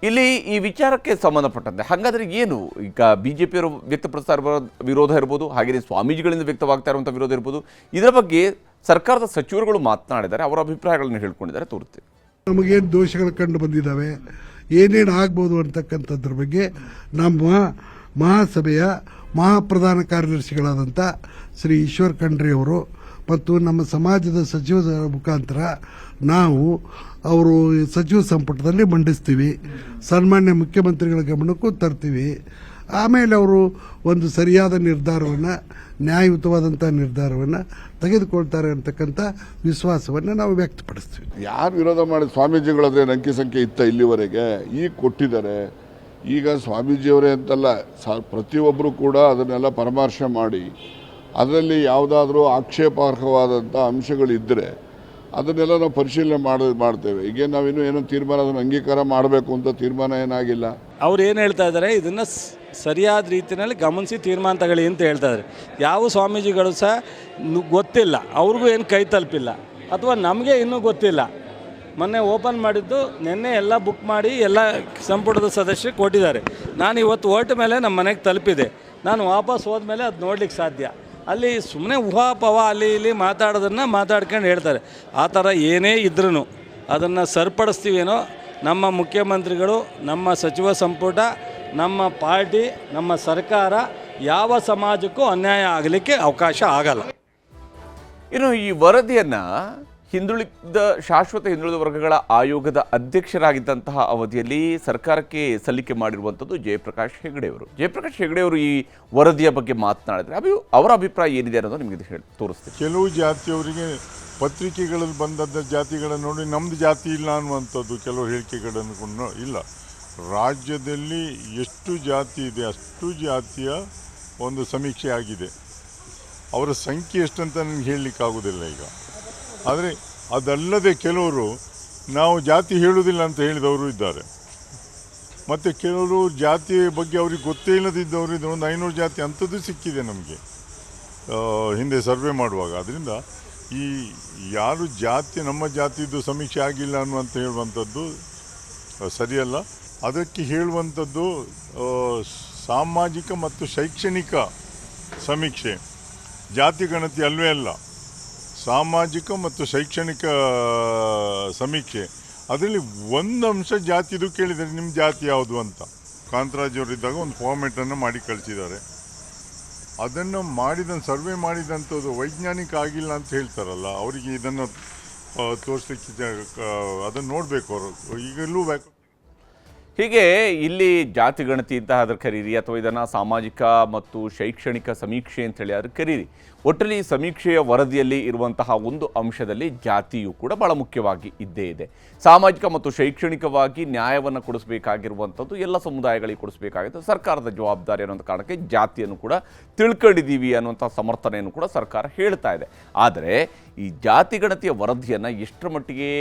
ಇಲ್ಲಿ ಈ ವಿಚಾರಕ್ಕೆ ಸಂಬಂಧಪಟ್ಟಂತೆ ಹಾಗಾದರೆ ಏನು ಈಗ BJPಯವರು ವ್ಯಕ್ತಪಡಿಸ್ತಾ ಇರುವ ವಿರೋಧ ಇರ್ಬೋದು, ಹಾಗೆಯೇ ಸ್ವಾಮೀಜಿಗಳಿಂದ ವ್ಯಕ್ತವಾಗ್ತಾ ಇರುವಂಥ ವಿರೋಧ ಇರ್ಬೋದು, ಇದರ ಬಗ್ಗೆ ಸರ್ಕಾರದ ಸಚಿವರುಗಳು ಮಾತನಾಡಿದ್ದಾರೆ, ಅವರ ಅಭಿಪ್ರಾಯಗಳನ್ನು ಹೇಳ್ಕೊಂಡಿದ್ದಾರೆ. ತೋರುತ್ತೇವೆ ನಮಗೇನು ದೋಷಗಳು ಕಂಡು ಬಂದಿದ್ದಾವೆ, ಏನೇನು ಆಗ್ಬೋದು ಅಂತಕ್ಕಂಥದ್ರ ಬಗ್ಗೆ ನಮ್ಮ ಮಹಾಸಭೆಯ ಮಹಾಪ್ರಧಾನ ಕಾರ್ಯದರ್ಶಿಗಳಾದಂಥ ಶ್ರೀ ಈಶ್ವರ್ ಖಂಡ್ರೆ ಅವರು ಮತ್ತು ನಮ್ಮ ಸಮಾಜದ ಸಚಿವರ ಮುಖಾಂತರ ನಾವು ಅವರು ಸಚಿವ ಸಂಪುಟದಲ್ಲಿ ಮಂಡಿಸ್ತೀವಿ, ಸನ್ಮಾನ್ಯ ಮುಖ್ಯಮಂತ್ರಿಗಳ ಗಮನಕ್ಕೂ ತರ್ತೀವಿ. ಆಮೇಲೆ ಅವರು ಒಂದು ಸರಿಯಾದ ನಿರ್ಧಾರವನ್ನು, ನ್ಯಾಯಯುತವಾದಂಥ ನಿರ್ಧಾರವನ್ನು ತೆಗೆದುಕೊಳ್ತಾರೆ ಅಂತಕ್ಕಂಥ ವಿಶ್ವಾಸವನ್ನು ನಾವು ವ್ಯಕ್ತಪಡಿಸ್ತೀವಿ. ಯಾರು ವಿರೋಧ ಮಾಡಿ ಸ್ವಾಮೀಜಿಗಳಾದ್ರೆ ಅಂಕಿ ಸಂಖ್ಯೆ ಇತ್ತ ಇಲ್ಲಿವರೆಗೆ, ಈಗ ಕೊಟ್ಟಿದ್ದಾರೆ. ಈಗ ಸ್ವಾಮೀಜಿಯವರೇ ಅಂತಲ್ಲ, ಪ್ರತಿಯೊಬ್ಬರು ಕೂಡ ಅದನ್ನೆಲ್ಲ ಪರಾಮರ್ಶೆ ಮಾಡಿ ಅದರಲ್ಲಿ ಯಾವುದಾದ್ರೂ ಆಕ್ಷೇಪಾರ್ಹವಾದಂಥ ಅಂಶಗಳಿದ್ದರೆ ಅದನ್ನೆಲ್ಲ ನಾವು ಪರಿಶೀಲನೆ ಮಾಡ್ತೇವೆ. ಈಗ ನಾವಿನ್ನೂ ಏನೋ ತೀರ್ಮಾನ ಅದನ್ನು ಅಂಗೀಕಾರ ಮಾಡಬೇಕು ಅಂತ ತೀರ್ಮಾನ ಏನಾಗಿಲ್ಲ. ಅವ್ರು ಏನು ಹೇಳ್ತಾ ಇದ್ದಾರೆ, ಇದನ್ನು ಸರಿಯಾದ ರೀತಿಯಲ್ಲಿ ಗಮನಿಸಿ ತೀರ್ಮಾನ ತಗೊಳ್ಳಿ ಅಂತ ಹೇಳ್ತಾ ಇದ್ದಾರೆ. ಯಾವ ಸ್ವಾಮೀಜಿಗಳು ಸಹ ಗೊತ್ತಿಲ್ಲ, ಅವ್ರಿಗೂ ಏನು ಕೈ ತಲುಪಿಲ್ಲ, ಅಥವಾ ನಮಗೆ ಇನ್ನೂ ಗೊತ್ತಿಲ್ಲ. ಮೊನ್ನೆ ಓಪನ್ ಮಾಡಿದ್ದು, ನಿನ್ನೆ ಎಲ್ಲ ಬುಕ್ ಮಾಡಿ ಎಲ್ಲ ಸಂಪುಟದ ಸದಸ್ಯರು ಕೊಟ್ಟಿದ್ದಾರೆ. ನಾನು ಇವತ್ತು ಹೊರಟ ಮೇಲೆ ನಮ್ಮ ಮನೆಗೆ ತಲುಪಿದೆ. ನಾನು ವಾಪಸ್ ಹೋದ್ಮೇಲೆ ಅದು ನೋಡ್ಲಿಕ್ಕೆ ಸಾಧ್ಯ. ಅಲ್ಲಿ ಸುಮ್ಮನೆ ಊಹಾಪವ ಅಲ್ಲಿ ಇಲ್ಲಿ ಮಾತಾಡೋದನ್ನು ಮಾತಾಡ್ಕೊಂಡು ಹೇಳ್ತಾರೆ. ಆ ಥರ ಏನೇ ಇದ್ರೂ ಅದನ್ನು ಸರಿಪಡಿಸ್ತೀವೇನೋ ನಮ್ಮ ಮುಖ್ಯಮಂತ್ರಿಗಳು, ನಮ್ಮ ಸಚಿವ ಸಂಪುಟ, ನಮ್ಮ ಪಾರ್ಟಿ, ನಮ್ಮ ಸರ್ಕಾರ ಯಾವ ಸಮಾಜಕ್ಕೂ ಅನ್ಯಾಯ ಆಗಲಿಕ್ಕೆ ಅವಕಾಶ ಆಗಲ್ಲ. ಇನ್ನು ಈ ವರದಿಯನ್ನು ಶಾಶ್ವತ ಹಿಂದುಳಿದ ವರ್ಗಗಳ ಆಯೋಗದ ಅಧ್ಯಕ್ಷರಾಗಿದ್ದಂತಹ ಅವಧಿಯಲ್ಲಿ ಸರ್ಕಾರಕ್ಕೆ ಸಲ್ಲಿಕೆ ಮಾಡಿರುವಂಥದ್ದು ಜಯಪ್ರಕಾಶ್ ಹೆಗಡೆಯವರು. ಜಯಪ್ರಕಾಶ್ ಹೆಗಡೆಯವರು ಈ ವರದಿಯ ಬಗ್ಗೆ ಮಾತನಾಡಿದರೆ ಅವರ ಅಭಿಪ್ರಾಯ ಏನಿದೆ ಅನ್ನೋದು ನಿಮಗೆ ತೋರಿಸ್ತೀನಿ. ಕೆಲವು ಜಾತಿಯವರಿಗೆ ಪತ್ರಿಕೆಗಳಲ್ಲಿ ಬಂದದ್ದ ಜಾತಿಗಳನ್ನು ನೋಡಿ ನಮ್ಮದು ಜಾತಿ ಇಲ್ಲ ಅನ್ನುವಂಥದ್ದು ಕೆಲವು ಹೇಳಿಕೆಗಳನ್ನು ಇಲ್ಲ. ರಾಜ್ಯದಲ್ಲಿ ಎಷ್ಟು ಜಾತಿ ಇದೆ ಅಷ್ಟು ಜಾತಿಯ ಒಂದು ಸಮೀಕ್ಷೆ ಆಗಿದೆ. ಅವರ ಸಂಖ್ಯೆ ಎಷ್ಟಂತ ನನಗೆ ಹೇಳಲಿಕ್ಕಾಗೋದಿಲ್ಲ ಈಗ. ಆದರೆ ಅದಲ್ಲದೆ ಕೆಲವರು ನಾವು ಜಾತಿ ಹೇಳುವುದಿಲ್ಲ ಅಂತ ಹೇಳಿದವರು ಇದ್ದಾರೆ. ಮತ್ತು ಕೆಲವರು ಜಾತಿಯ ಬಗ್ಗೆ ಅವ್ರಿಗೆ ಗೊತ್ತೇ ಇಲ್ಲದಿದ್ದವರು ಇದ್ದಾರೆ. ಒಂದು 500 ಜಾತಿ ಅಂಥದ್ದು ಸಿಕ್ಕಿದೆ ನಮಗೆ ಹಿಂದೆ ಸರ್ವೆ ಮಾಡುವಾಗ. ಅದರಿಂದ ಈ ಯಾರು ಜಾತಿ ನಮ್ಮ ಜಾತಿದು ಸಮೀಕ್ಷೆ ಆಗಿಲ್ಲ ಅನ್ನುವಂತ ಹೇಳುವಂಥದ್ದು ಸರಿಯಲ್ಲ. ಅದಕ್ಕೆ ಹೇಳುವಂಥದ್ದು ಸಾಮಾಜಿಕ ಮತ್ತು ಶೈಕ್ಷಣಿಕ ಸಮೀಕ್ಷೆ, ಜಾತಿ ಗಣತಿ ಅಲ್ವೇ ಅಲ್ಲ. ಸಾಮಾಜಿಕ ಮತ್ತು ಶೈಕ್ಷಣಿಕ ಸಮೀಕ್ಷೆ, ಅದರಲ್ಲಿ ಒಂದು ಅಂಶ ಜಾತಿದು ಕೇಳಿದರೆ ನಿಮ್ಮ ಜಾತಿ ಯಾವುದು ಅಂತ ಕಾಂತರಾಜ್ ಅವರಿದ್ದಾಗ ಒಂದು ಫಾರ್ಮೆಟನ್ನು ಮಾಡಿ ಕಳಿಸಿದ್ದಾರೆ. ಅದನ್ನು ಸರ್ವೆ ಮಾಡಿದಂಥದ್ದು ವೈಜ್ಞಾನಿಕ ಆಗಿಲ್ಲ ಅಂತ ಹೇಳ್ತಾರಲ್ಲ, ಅವರಿಗೆ ಇದನ್ನು ತೋರಿಸ್ಲಿಕ್ಕೆ ಅದನ್ನು ನೋಡಬೇಕು ಅವರು. ಈಗಲೂ ಬೇಕು. ಹೀಗೆ ಇಲ್ಲಿ ಜಾತಿ ಗಣತಿ ಅಂತ ಅದ್ರ ಕರೀರಿ ಅಥವಾ ಇದನ್ನು ಸಾಮಾಜಿಕ ಮತ್ತು ಶೈಕ್ಷಣಿಕ ಸಮೀಕ್ಷೆ ಅಂತೇಳಿ ಅದ್ರ ಕರೀರಿ. ಒಟ್ಟಲ್ಲಿ ಸಮೀಕ್ಷೆಯ ವರದಿಯಲ್ಲಿ ಇರುವಂತಹ ಒಂದು ಅಂಶದಲ್ಲಿ ಜಾತಿಯು ಕೂಡ ಬಹಳ ಮುಖ್ಯವಾಗಿ ಇದ್ದೇ ಇದೆ. ಸಾಮಾಜಿಕ ಮತ್ತು ಶೈಕ್ಷಣಿಕವಾಗಿ ನ್ಯಾಯವನ್ನು ಕೊಡಿಸಬೇಕಾಗಿರುವಂಥದ್ದು ಎಲ್ಲ ಸಮುದಾಯಗಳಿಗೆ ಕೊಡಿಸಬೇಕಾಗಿತ್ತು ಸರ್ಕಾರದ ಜವಾಬ್ದಾರಿ ಅನ್ನೋಂಥ ಕಾರಣಕ್ಕೆ ಜಾತಿಯನ್ನು ಕೂಡ ತಿಳ್ಕೊಂಡಿದ್ದೀವಿ ಅನ್ನುವಂಥ ಸಮರ್ಥನೆಯನ್ನು ಕೂಡ ಸರ್ಕಾರ ಹೇಳ್ತಾ ಇದೆ. ಆದರೆ ಈ ಜಾತಿ ಗಣತಿಯ ವರದಿಯನ್ನು ಎಷ್ಟರ ಮಟ್ಟಿಗೆ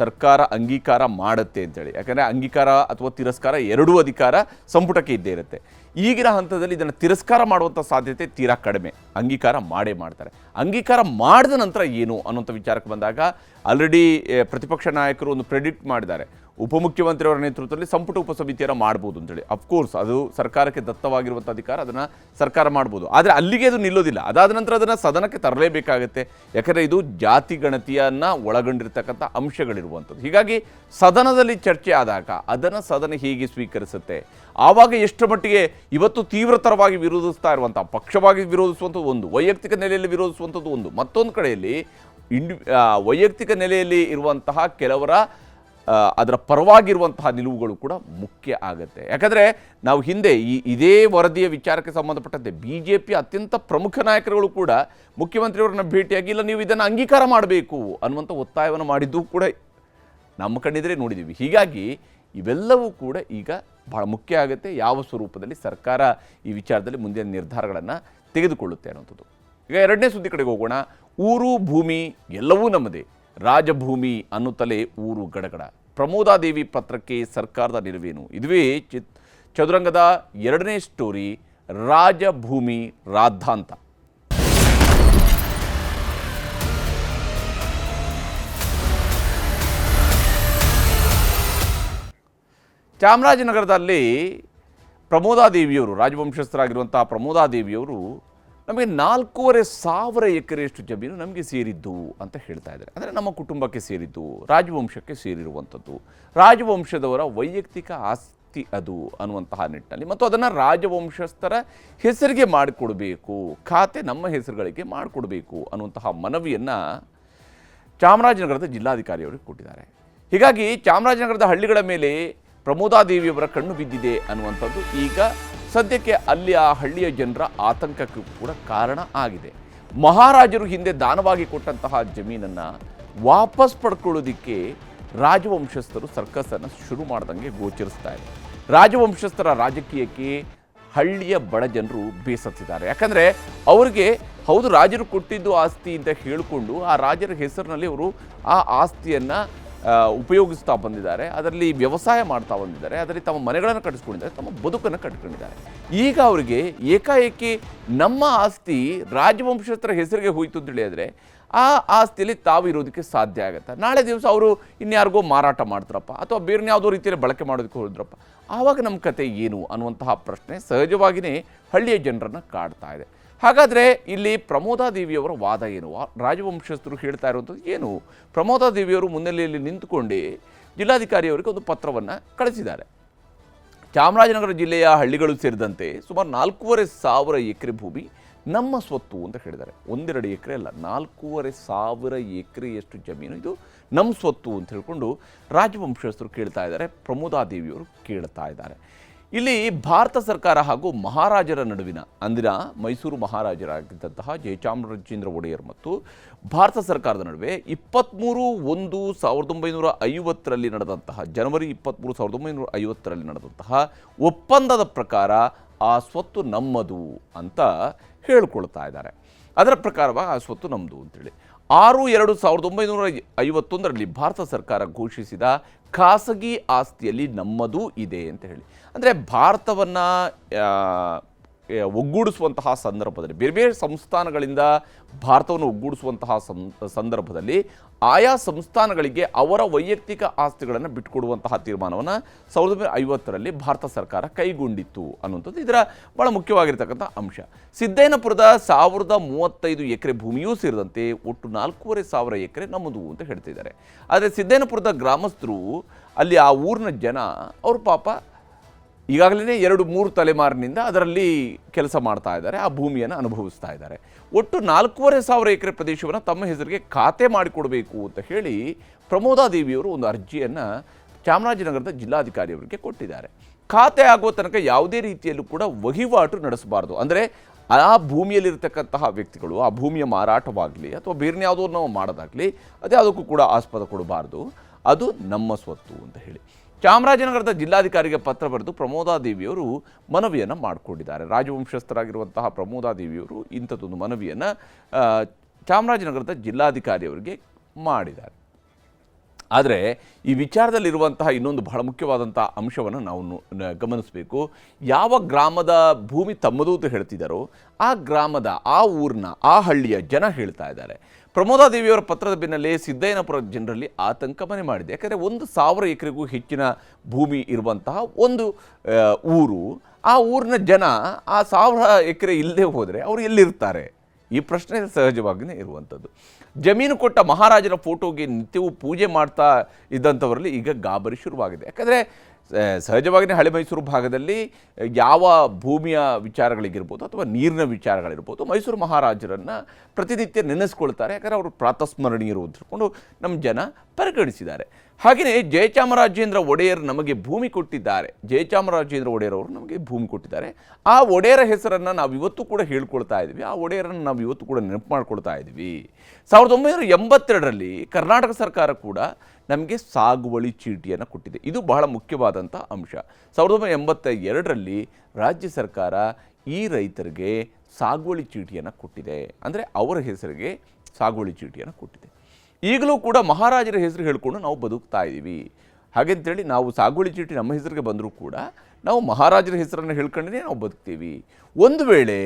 ಸರ್ಕಾರ ಅಂಗೀಕಾರ ಮಾಡುತ್ತೆ ಅಂತೇಳಿ, ಯಾಕಂದರೆ ಅಂಗೀಕಾರ ಅಥವಾ ತಿರಸ್ಕಾರ ಎರಡೂ ಅಧಿಕಾರ ಸಂಪುಟಕ್ಕೆ ಇದ್ದೇ ಇರುತ್ತೆ. ಈಗಿನ ಹಂತದಲ್ಲಿ ಇದನ್ನು ತಿರಸ್ಕಾರ ಮಾಡುವಂಥ ಸಾಧ್ಯತೆ ತೀರಾ ಕಡಿಮೆ. ಅಂಗೀಕಾರ ಮಾಡೇ ಮಾಡ್ತಾರೆ. ಅಂಗೀಕಾರ ಮಾಡಿದ ನಂತರ ಏನು ಅನ್ನೋಂಥ ವಿಚಾರಕ್ಕೆ ಬಂದಾಗ ಆಲ್ರೆಡಿ ಪ್ರತಿಪಕ್ಷ ನಾಯಕರು ಒಂದು ಪ್ರೆಡಿಕ್ಟ್ ಮಾಡಿದ್ದಾರೆ. ಉಪಮುಖ್ಯಮಂತ್ರಿಯವರ ನೇತೃತ್ವದಲ್ಲಿ ಸಂಪುಟ ಉಪಸಮಿತಿಯನ್ನು ಮಾಡ್ಬೋದು ಅಂತೇಳಿ. ಅಫ್ಕೋರ್ಸ್ ಅದು ಸರ್ಕಾರಕ್ಕೆ ದತ್ತವಾಗಿರುವಂಥ ಅಧಿಕಾರ, ಅದನ್ನು ಸರ್ಕಾರ ಮಾಡ್ಬೋದು. ಆದರೆ ಅಲ್ಲಿಗೆ ಅದು ನಿಲ್ಲೋದಿಲ್ಲ. ಅದಾದ ನಂತರ ಅದನ್ನು ಸದನಕ್ಕೆ ತರಲೇಬೇಕಾಗುತ್ತೆ. ಯಾಕಂದರೆ ಇದು ಜಾತಿ ಗಣತಿಯನ್ನು ಒಳಗೊಂಡಿರ್ತಕ್ಕಂಥ ಅಂಶಗಳಿರುವಂಥದ್ದು. ಹೀಗಾಗಿ ಸದನದಲ್ಲಿ ಚರ್ಚೆ ಆದಾಗ ಅದನ್ನು ಸದನ ಹೇಗೆ ಸ್ವೀಕರಿಸುತ್ತೆ, ಆವಾಗ ಎಷ್ಟರ ಮಟ್ಟಿಗೆ ಇವತ್ತು ತೀವ್ರತರವಾಗಿ ವಿರೋಧಿಸ್ತಾ ಇರುವಂಥ, ಪಕ್ಷವಾಗಿ ವಿರೋಧಿಸುವಂಥದ್ದು ಒಂದು, ವೈಯಕ್ತಿಕ ನೆಲೆಯಲ್ಲಿ ವಿರೋಧಿಸುವಂಥದ್ದು ಒಂದು, ಮತ್ತೊಂದು ಕಡೆಯಲ್ಲಿ ವೈಯಕ್ತಿಕ ನೆಲೆಯಲ್ಲಿ ಇರುವಂತಹ ಕೆಲವರ ಅದರ ಪರವಾಗಿರುವಂತಹ ನಿಲುವುಗಳು ಕೂಡ ಮುಖ್ಯ ಆಗುತ್ತೆ. ಯಾಕಂದರೆ ನಾವು ಹಿಂದೆ ಇದೇ ವರದಿಯ ವಿಚಾರಕ್ಕೆ ಸಂಬಂಧಪಟ್ಟಂತೆ BJP ಅತ್ಯಂತ ಪ್ರಮುಖ ನಾಯಕರುಗಳು ಕೂಡ ಮುಖ್ಯಮಂತ್ರಿಯವರನ್ನ ಭೇಟಿಯಾಗಿ ಇಲ್ಲ ನೀವು ಇದನ್ನು ಅಂಗೀಕಾರ ಮಾಡಬೇಕು ಅನ್ನುವಂಥ ಒತ್ತಾಯವನ್ನು ಮಾಡಿದ್ದು ಕೂಡ ನಮ್ಮ ಕಣ್ಣಿದ್ರೆ ನೋಡಿದ್ದೀವಿ. ಹೀಗಾಗಿ ಇವೆಲ್ಲವೂ ಕೂಡ ಈಗ ಬಹಳ ಮುಖ್ಯ ಆಗುತ್ತೆ. ಯಾವ ಸ್ವರೂಪದಲ್ಲಿ ಸರ್ಕಾರ ಈ ವಿಚಾರದಲ್ಲಿ ಮುಂದಿನ ನಿರ್ಧಾರಗಳನ್ನು ತೆಗೆದುಕೊಳ್ಳುತ್ತೆ ಅನ್ನೋಂಥದ್ದು. ಈಗ ಎರಡನೇ ಸುದ್ದಿ ಕಡೆಗೆ ಹೋಗೋಣ. ಊರು ಭೂಮಿ ಎಲ್ಲವೂ ನಮ್ಮದೇ, ರಾಜಭೂಮಿ ಅನ್ನುತ್ತಲೇ ಊರು ಗಡಗಡ. ಪ್ರಮೋದಾದೇವಿ ಪತ್ರಕ್ಕೆ ಸರ್ಕಾರದ ನಿಲುವೇನು? ಇದುವೇ ಚದುರಂಗದ ಎರಡನೇ ಸ್ಟೋರಿ, ರಾಜಭೂಮಿ ರಾದ್ಧಾಂತ. ಚಾಮರಾಜನಗರದಲ್ಲಿ ಪ್ರಮೋದಾದೇವಿಯವರು, ರಾಜವಂಶಸ್ಥರಾಗಿರುವಂಥ ಪ್ರಮೋದಾದೇವಿಯವರು ನಮಗೆ 4,500 ಎಕರೆಯಷ್ಟು ಜಮೀನು ನಮಗೆ ಸೇರಿದ್ದು ಅಂತ ಹೇಳ್ತಾ ಇದ್ದಾರೆ. ಅಂದರೆ ನಮ್ಮ ಕುಟುಂಬಕ್ಕೆ ಸೇರಿದ್ದು, ರಾಜವಂಶಕ್ಕೆ ಸೇರಿರುವಂಥದ್ದು, ರಾಜವಂಶದವರ ವೈಯಕ್ತಿಕ ಆಸ್ತಿ ಅದು ಅನ್ನುವಂತಹ ನಿಟ್ಟಿನಲ್ಲಿ, ಮತ್ತು ಅದನ್ನು ರಾಜವಂಶಸ್ಥರ ಹೆಸರಿಗೆ ಮಾಡಿಕೊಡಬೇಕು, ಖಾತೆ ನಮ್ಮ ಹೆಸರುಗಳಿಗೆ ಮಾಡಿಕೊಡಬೇಕು ಅನ್ನುವಂತಹ ಮನವಿಯನ್ನು ಚಾಮರಾಜನಗರದ ಜಿಲ್ಲಾಧಿಕಾರಿಯವರಿಗೆ ಕೊಟ್ಟಿದ್ದಾರೆ. ಹೀಗಾಗಿ ಚಾಮರಾಜನಗರದ ಹಳ್ಳಿಗಳ ಮೇಲೆ ಪ್ರಮೋದಾದೇವಿಯವರ ಕಣ್ಣು ಬಿದ್ದಿದೆ ಅನ್ನುವಂಥದ್ದು ಈಗ ಸದ್ಯಕ್ಕೆ ಅಲ್ಲಿ ಆ ಹಳ್ಳಿಯ ಜನರ ಆತಂಕಕ್ಕೂ ಕೂಡ ಕಾರಣ ಆಗಿದೆ. ಮಹಾರಾಜರು ಹಿಂದೆ ದಾನವಾಗಿ ಕೊಟ್ಟಂತಹ ಜಮೀನನ್ನು ವಾಪಸ್ ಪಡ್ಕೊಳ್ಳೋದಕ್ಕೆ ರಾಜವಂಶಸ್ಥರು ಸರ್ಕಸನ್ನು ಶುರು ಮಾಡ್ದಂಗೆ ಗೋಚರಿಸ್ತಾ ಇದೆ. ರಾಜವಂಶಸ್ಥರ ರಾಜಕೀಯಕ್ಕೆ ಹಳ್ಳಿಯ ಬಡ ಜನರು ಬೇಸತ್ತಿದ್ದಾರೆ. ಯಾಕಂದರೆ ಅವರಿಗೆ ಹೌದು ರಾಜರು ಕೊಟ್ಟಿದ್ದು ಆಸ್ತಿ ಅಂತ ಹೇಳಿಕೊಂಡು ಆ ರಾಜರ ಹೆಸರಿನಲ್ಲಿ ಅವರು ಆ ಆಸ್ತಿಯನ್ನು ಉಪಯೋಗಿಸ್ತಾ ಬಂದಿದ್ದಾರೆ, ಅದರಲ್ಲಿ ವ್ಯವಸಾಯ ಮಾಡ್ತಾ ಬಂದಿದ್ದಾರೆ, ಅದರಲ್ಲಿ ತಮ್ಮ ಮನೆಗಳನ್ನು ಕಟ್ಟಿಸ್ಕೊಂಡಿದ್ದಾರೆ, ತಮ್ಮ ಬದುಕನ್ನು ಕಟ್ಕೊಂಡಿದ್ದಾರೆ. ಈಗ ಅವರಿಗೆ ಏಕಾಏಕಿ ನಮ್ಮ ಆಸ್ತಿ ರಾಜವಂಶಸ್ಥರ ಹೆಸರಿಗೆ ಹೋಯಿತು ಅಂತ ಹೇಳಿದರೆ ಆ ಆಸ್ತಿಯಲ್ಲಿ ತಾವು ಇರೋದಕ್ಕೆ ಸಾಧ್ಯ ಆಗುತ್ತೆ. ನಾಳೆ ದಿವಸ ಅವರು ಇನ್ಯಾರಿಗೋ ಮಾರಾಟ ಮಾಡ್ತಾರಪ್ಪ ಅಥವಾ ಬೇರೆ ಯಾವುದೋ ರೀತಿಯಲ್ಲಿ ಬಳಕೆ ಮಾಡೋದಕ್ಕೆ ಹೋದ್ರಪ್ಪ, ಆವಾಗ ನಮ್ಮ ಕತೆ ಏನು ಅನ್ನುವಂತಹ ಪ್ರಶ್ನೆ ಸಹಜವಾಗಿಯೇ ಹಳ್ಳಿಯ ಜನರನ್ನು ಕಾಡ್ತಾ ಇದೆ. ಹಾಗಾದರೆ ಇಲ್ಲಿ ಪ್ರಮೋದಾದೇವಿಯವರ ವಾದ ಏನು? ರಾಜವಂಶಸ್ಥರು ಹೇಳ್ತಾ ಇರುವಂಥದ್ದು ಏನು? ಪ್ರಮೋದಾದೇವಿಯವರು ಮುನ್ನೆಲೆಯಲ್ಲಿ ನಿಂತುಕೊಂಡೇ ಜಿಲ್ಲಾಧಿಕಾರಿಯವರಿಗೆ ಒಂದು ಪತ್ರವನ್ನು ಕಳಿಸಿದ್ದಾರೆ. ಚಾಮರಾಜನಗರ ಜಿಲ್ಲೆಯ ಹಳ್ಳಿಗಳು ಸೇರಿದಂತೆ ಸುಮಾರು 4,500 ಎಕರೆ ಭೂಮಿ ನಮ್ಮ ಸ್ವತ್ತು ಅಂತ ಹೇಳಿದ್ದಾರೆ. 1-2 ಎಕರೆ ಅಲ್ಲ, 4,500 ಎಕರೆಯಷ್ಟು ಜಮೀನು ಇದು ನಮ್ಮ ಸ್ವತ್ತು ಅಂತ ಹೇಳ್ಕೊಂಡು ರಾಜವಂಶಸ್ಥರು ಕೇಳ್ತಾ ಇದ್ದಾರೆ. ಪ್ರಮೋದಾದೇವಿಯವರು ಕೇಳ್ತಾ ಇದ್ದಾರೆ. ಇಲ್ಲಿ ಭಾರತ ಸರ್ಕಾರ ಹಾಗೂ ಮಹಾರಾಜರ ನಡುವಿನ ಅಂದಿನ ಮೈಸೂರು ಮಹಾರಾಜರಾಗಿದ್ದಂತಹ ಜಯಚಾಮರಾಜೇಂದ್ರ ಒಡೆಯರ್ ಮತ್ತು ಭಾರತ ಸರ್ಕಾರದ ನಡುವೆ 23/1/1950 ನಡೆದಂತಹ ಜನವರಿ 23, 1950 ನಡೆದಂತಹ ಒಪ್ಪಂದದ ಪ್ರಕಾರ ಆ ಸ್ವತ್ತು ನಮ್ಮದು ಅಂತ ಹೇಳ್ಕೊಳ್ತಾ ಇದ್ದಾರೆ. ಅದರ ಪ್ರಕಾರವಾಗಿ ಆ ಸ್ವತ್ತು ನಮ್ಮದು ಅಂತೇಳಿ 6/2/1951 ಭಾರತ ಸರ್ಕಾರ ಘೋಷಿಸಿದ ಖಾಸಗಿ ಆಸ್ತಿಯಲ್ಲಿ ನಮ್ಮದು ಇದೆ ಅಂತ ಹೇಳಿ, ಅಂದರೆ ಭಾರತವನ್ನು ಒಗ್ಗೂಡಿಸುವಂತಹ ಸಂದರ್ಭದಲ್ಲಿ ಬೇರೆ ಬೇರೆ ಸಂಸ್ಥಾನಗಳಿಂದ ಭಾರತವನ್ನು ಒಗ್ಗೂಡಿಸುವಂತಹ ಸಂದರ್ಭದಲ್ಲಿ ಆಯಾ ಸಂಸ್ಥಾನಗಳಿಗೆ ಅವರ ವೈಯಕ್ತಿಕ ಆಸ್ತಿಗಳನ್ನು ಬಿಟ್ಟುಕೊಡುವಂತಹ ತೀರ್ಮಾನವನ್ನು 1950 ಭಾರತ ಸರ್ಕಾರ ಕೈಗೊಂಡಿತ್ತು ಅನ್ನುವಂಥದ್ದು ಇದರ ಭಾಳ ಮುಖ್ಯವಾಗಿರ್ತಕ್ಕಂಥ ಅಂಶ. ಸಿದ್ದಯ್ಯನಪುರದ 1035 ಎಕರೆ ಭೂಮಿಯೂ ಸೇರಿದಂತೆ ಒಟ್ಟು 4,500 ಎಕರೆ ನಮ್ಮದು ಅಂತ ಹೇಳ್ತಿದ್ದಾರೆ. ಆದರೆ ಸಿದ್ದಯ್ಯನಪುರದ ಗ್ರಾಮಸ್ಥರು ಅಲ್ಲಿ ಆ ಊರಿನ ಜನ ಅವರು ಪಾಪ ಈಗಾಗಲೇ 2-3 ತಲೆಮಾರಿನಿಂದ ಅದರಲ್ಲಿ ಕೆಲಸ ಮಾಡ್ತಾ ಇದ್ದಾರೆ, ಆ ಭೂಮಿಯನ್ನು ಅನುಭವಿಸ್ತಾ ಇದ್ದಾರೆ. ಒಟ್ಟು 4,500 ಎಕರೆ ಪ್ರದೇಶವನ್ನು ತಮ್ಮ ಹೆಸರಿಗೆ ಖಾತೆ ಮಾಡಿಕೊಡಬೇಕು ಅಂತ ಹೇಳಿ ಪ್ರಮೋದಾದೇವಿಯವರು ಒಂದು ಅರ್ಜಿಯನ್ನು ಚಾಮರಾಜನಗರದ ಜಿಲ್ಲಾಧಿಕಾರಿಯವರಿಗೆ ಕೊಟ್ಟಿದ್ದಾರೆ. ಖಾತೆ ಆಗುವ ತನಕ ಯಾವುದೇ ರೀತಿಯಲ್ಲೂ ಕೂಡ ವಹಿವಾಟು ನಡೆಸಬಾರ್ದು, ಅಂದರೆ ಆ ಭೂಮಿಯಲ್ಲಿರ್ತಕ್ಕಂತಹ ವ್ಯಕ್ತಿಗಳು ಆ ಭೂಮಿಯ ಮಾರಾಟವಾಗಲಿ ಅಥವಾ ಬೇರೆ ಯಾವುದೋ ನಾವು ಮಾಡೋದಾಗಲಿ ಅದ್ಯಾವುದಕ್ಕೂ ಕೂಡ ಆಸ್ಪದ ಕೊಡಬಾರ್ದು, ಅದು ನಮ್ಮ ಸ್ವತ್ತು ಅಂತ ಹೇಳಿ ಚಾಮರಾಜನಗರದ ಜಿಲ್ಲಾಧಿಕಾರಿಗೆ ಪತ್ರ ಬರೆದು ಪ್ರಮೋದಾದೇವಿಯವರು ಮನವಿಯನ್ನು ಮಾಡಿಕೊಂಡಿದ್ದಾರೆ. ರಾಜವಂಶಸ್ಥರಾಗಿರುವಂತಹ ಪ್ರಮೋದಾದೇವಿಯವರು ಇಂಥದ್ದೊಂದು ಮನವಿಯನ್ನು ಚಾಮರಾಜನಗರದ ಜಿಲ್ಲಾಧಿಕಾರಿಯವರಿಗೆ ಮಾಡಿದ್ದಾರೆ. ಆದರೆ ಈ ವಿಚಾರದಲ್ಲಿರುವಂತಹ ಇನ್ನೊಂದು ಬಹಳ ಮುಖ್ಯವಾದಂಥ ಅಂಶವನ್ನು ನಾವು ಗಮನಿಸಬೇಕು. ಯಾವ ಗ್ರಾಮದ ಭೂಮಿ ತಮ್ಮದು ಅಂತ ಹೇಳ್ತಿದ್ದಾರೋ ಆ ಗ್ರಾಮದ ಆ ಊರಿನ ಆ ಹಳ್ಳಿಯ ಜನ ಹೇಳ್ತಾ ಇದ್ದಾರೆ. ಪ್ರಮೋದಾದೇವಿಯವರ ಪತ್ರದ ಬೆನ್ನಲ್ಲೇ ಸಿದ್ದಯ್ಯನಪುರ ಜನರಲ್ಲಿ ಆತಂಕ ಮನೆ ಮಾಡಿದೆ. ಯಾಕಂದರೆ 1,000 ಎಕರೆಗೂ ಹೆಚ್ಚಿನ ಭೂಮಿ ಇರುವಂತಹ ಒಂದು ಊರು, ಆ ಊರಿನ ಜನ ಆ 1000 ಎಕರೆ ಇಲ್ಲದೆ ಹೋದರೆ ಅವರು ಎಲ್ಲಿರ್ತಾರೆ? ಈ ಪ್ರಶ್ನೆ ಸಹಜವಾಗಿಯೇ ಇರುವಂಥದ್ದು. ಜಮೀನು ಕೊಟ್ಟ ಮಹಾರಾಜರ ಫೋಟೋಗೆ ನಿತ್ಯವೂ ಪೂಜೆ ಮಾಡ್ತಾ ಇದ್ದಂಥವರಲ್ಲಿ ಈಗ ಗಾಬರಿ ಶುರುವಾಗಿದೆ. ಯಾಕಂದರೆ ಸಹಜವಾಗಿಯೇ ಹಳೆ ಮೈಸೂರು ಭಾಗದಲ್ಲಿ ಯಾವ ಭೂಮಿಯ ವಿಚಾರಗಳಿಗಿರ್ಬೋದು ಅಥವಾ ನೀರಿನ ವಿಚಾರಗಳಿರ್ಬೋದು ಮೈಸೂರು ಮಹಾರಾಜರನ್ನು ಪ್ರತಿನಿತ್ಯ ನೆನೆಸ್ಕೊಳ್ತಾರೆ. ಯಾಕಂದರೆ ಅವರು ಪ್ರಾತಸ್ಮರಣೀಯರು ಅಂತ ಹೇಳ್ಕೊಂಡು ನಮ್ಮ ಜನ ಪರಿಗಣಿಸಿದ್ದಾರೆ. ಹಾಗೆಯೇ ಜಯಚಾಮರಾಜೇಂದ್ರ ಒಡೆಯರ್ ನಮಗೆ ಭೂಮಿ ಕೊಟ್ಟಿದ್ದಾರೆ, ಜಯಚಾಮರಾಜೇಂದ್ರ ಒಡೆಯರ್ ಅವರು ನಮಗೆ ಭೂಮಿ ಕೊಟ್ಟಿದ್ದಾರೆ. ಆ ಒಡೆಯರ ಹೆಸರನ್ನು ನಾವು ಇವತ್ತು ಕೂಡ ಹೇಳ್ಕೊಳ್ತಾ ಇದ್ದೀವಿ, ಆ ಒಡೆಯರನ್ನು ನಾವು ಇವತ್ತು ಕೂಡ ನೆನಪು ಮಾಡ್ಕೊಳ್ತಾ ಇದ್ದೀವಿ. 1982 ಕರ್ನಾಟಕ ಸರ್ಕಾರ ಕೂಡ ನಮಗೆ ಸಾಗುವಳಿ ಚೀಟಿಯನ್ನು ಕೊಟ್ಟಿದೆ. ಇದು ಬಹಳ ಮುಖ್ಯವಾದಂಥ ಅಂಶ. 1982 ರಾಜ್ಯ ಸರ್ಕಾರ ಈ ರೈತರಿಗೆ ಸಾಗುವಳಿ ಚೀಟಿಯನ್ನು ಕೊಟ್ಟಿದೆ, ಅಂದರೆ ಅವರ ಹೆಸರಿಗೆ ಸಾಗುವಳಿ ಚೀಟಿಯನ್ನು ಕೊಟ್ಟಿದೆ. ಈಗಲೂ ಕೂಡ ಮಹಾರಾಜರ ಹೆಸರು ಹೇಳ್ಕೊಂಡು ನಾವು ಬದುಕ್ತಾ ಇದ್ದೀವಿ. ಹಾಗೆಂತೇಳಿ ನಾವು ಸಾಗುವಳಿ ಚೀಟಿ ನಮ್ಮ ಹೆಸರಿಗೆ ಬಂದರೂ ಕೂಡ ನಾವು ಮಹಾರಾಜರ ಹೆಸರನ್ನು ಹೇಳ್ಕೊಂಡೇ ನಾವು ಬದುಕ್ತೀವಿ. ಒಂದು ವೇಳೆ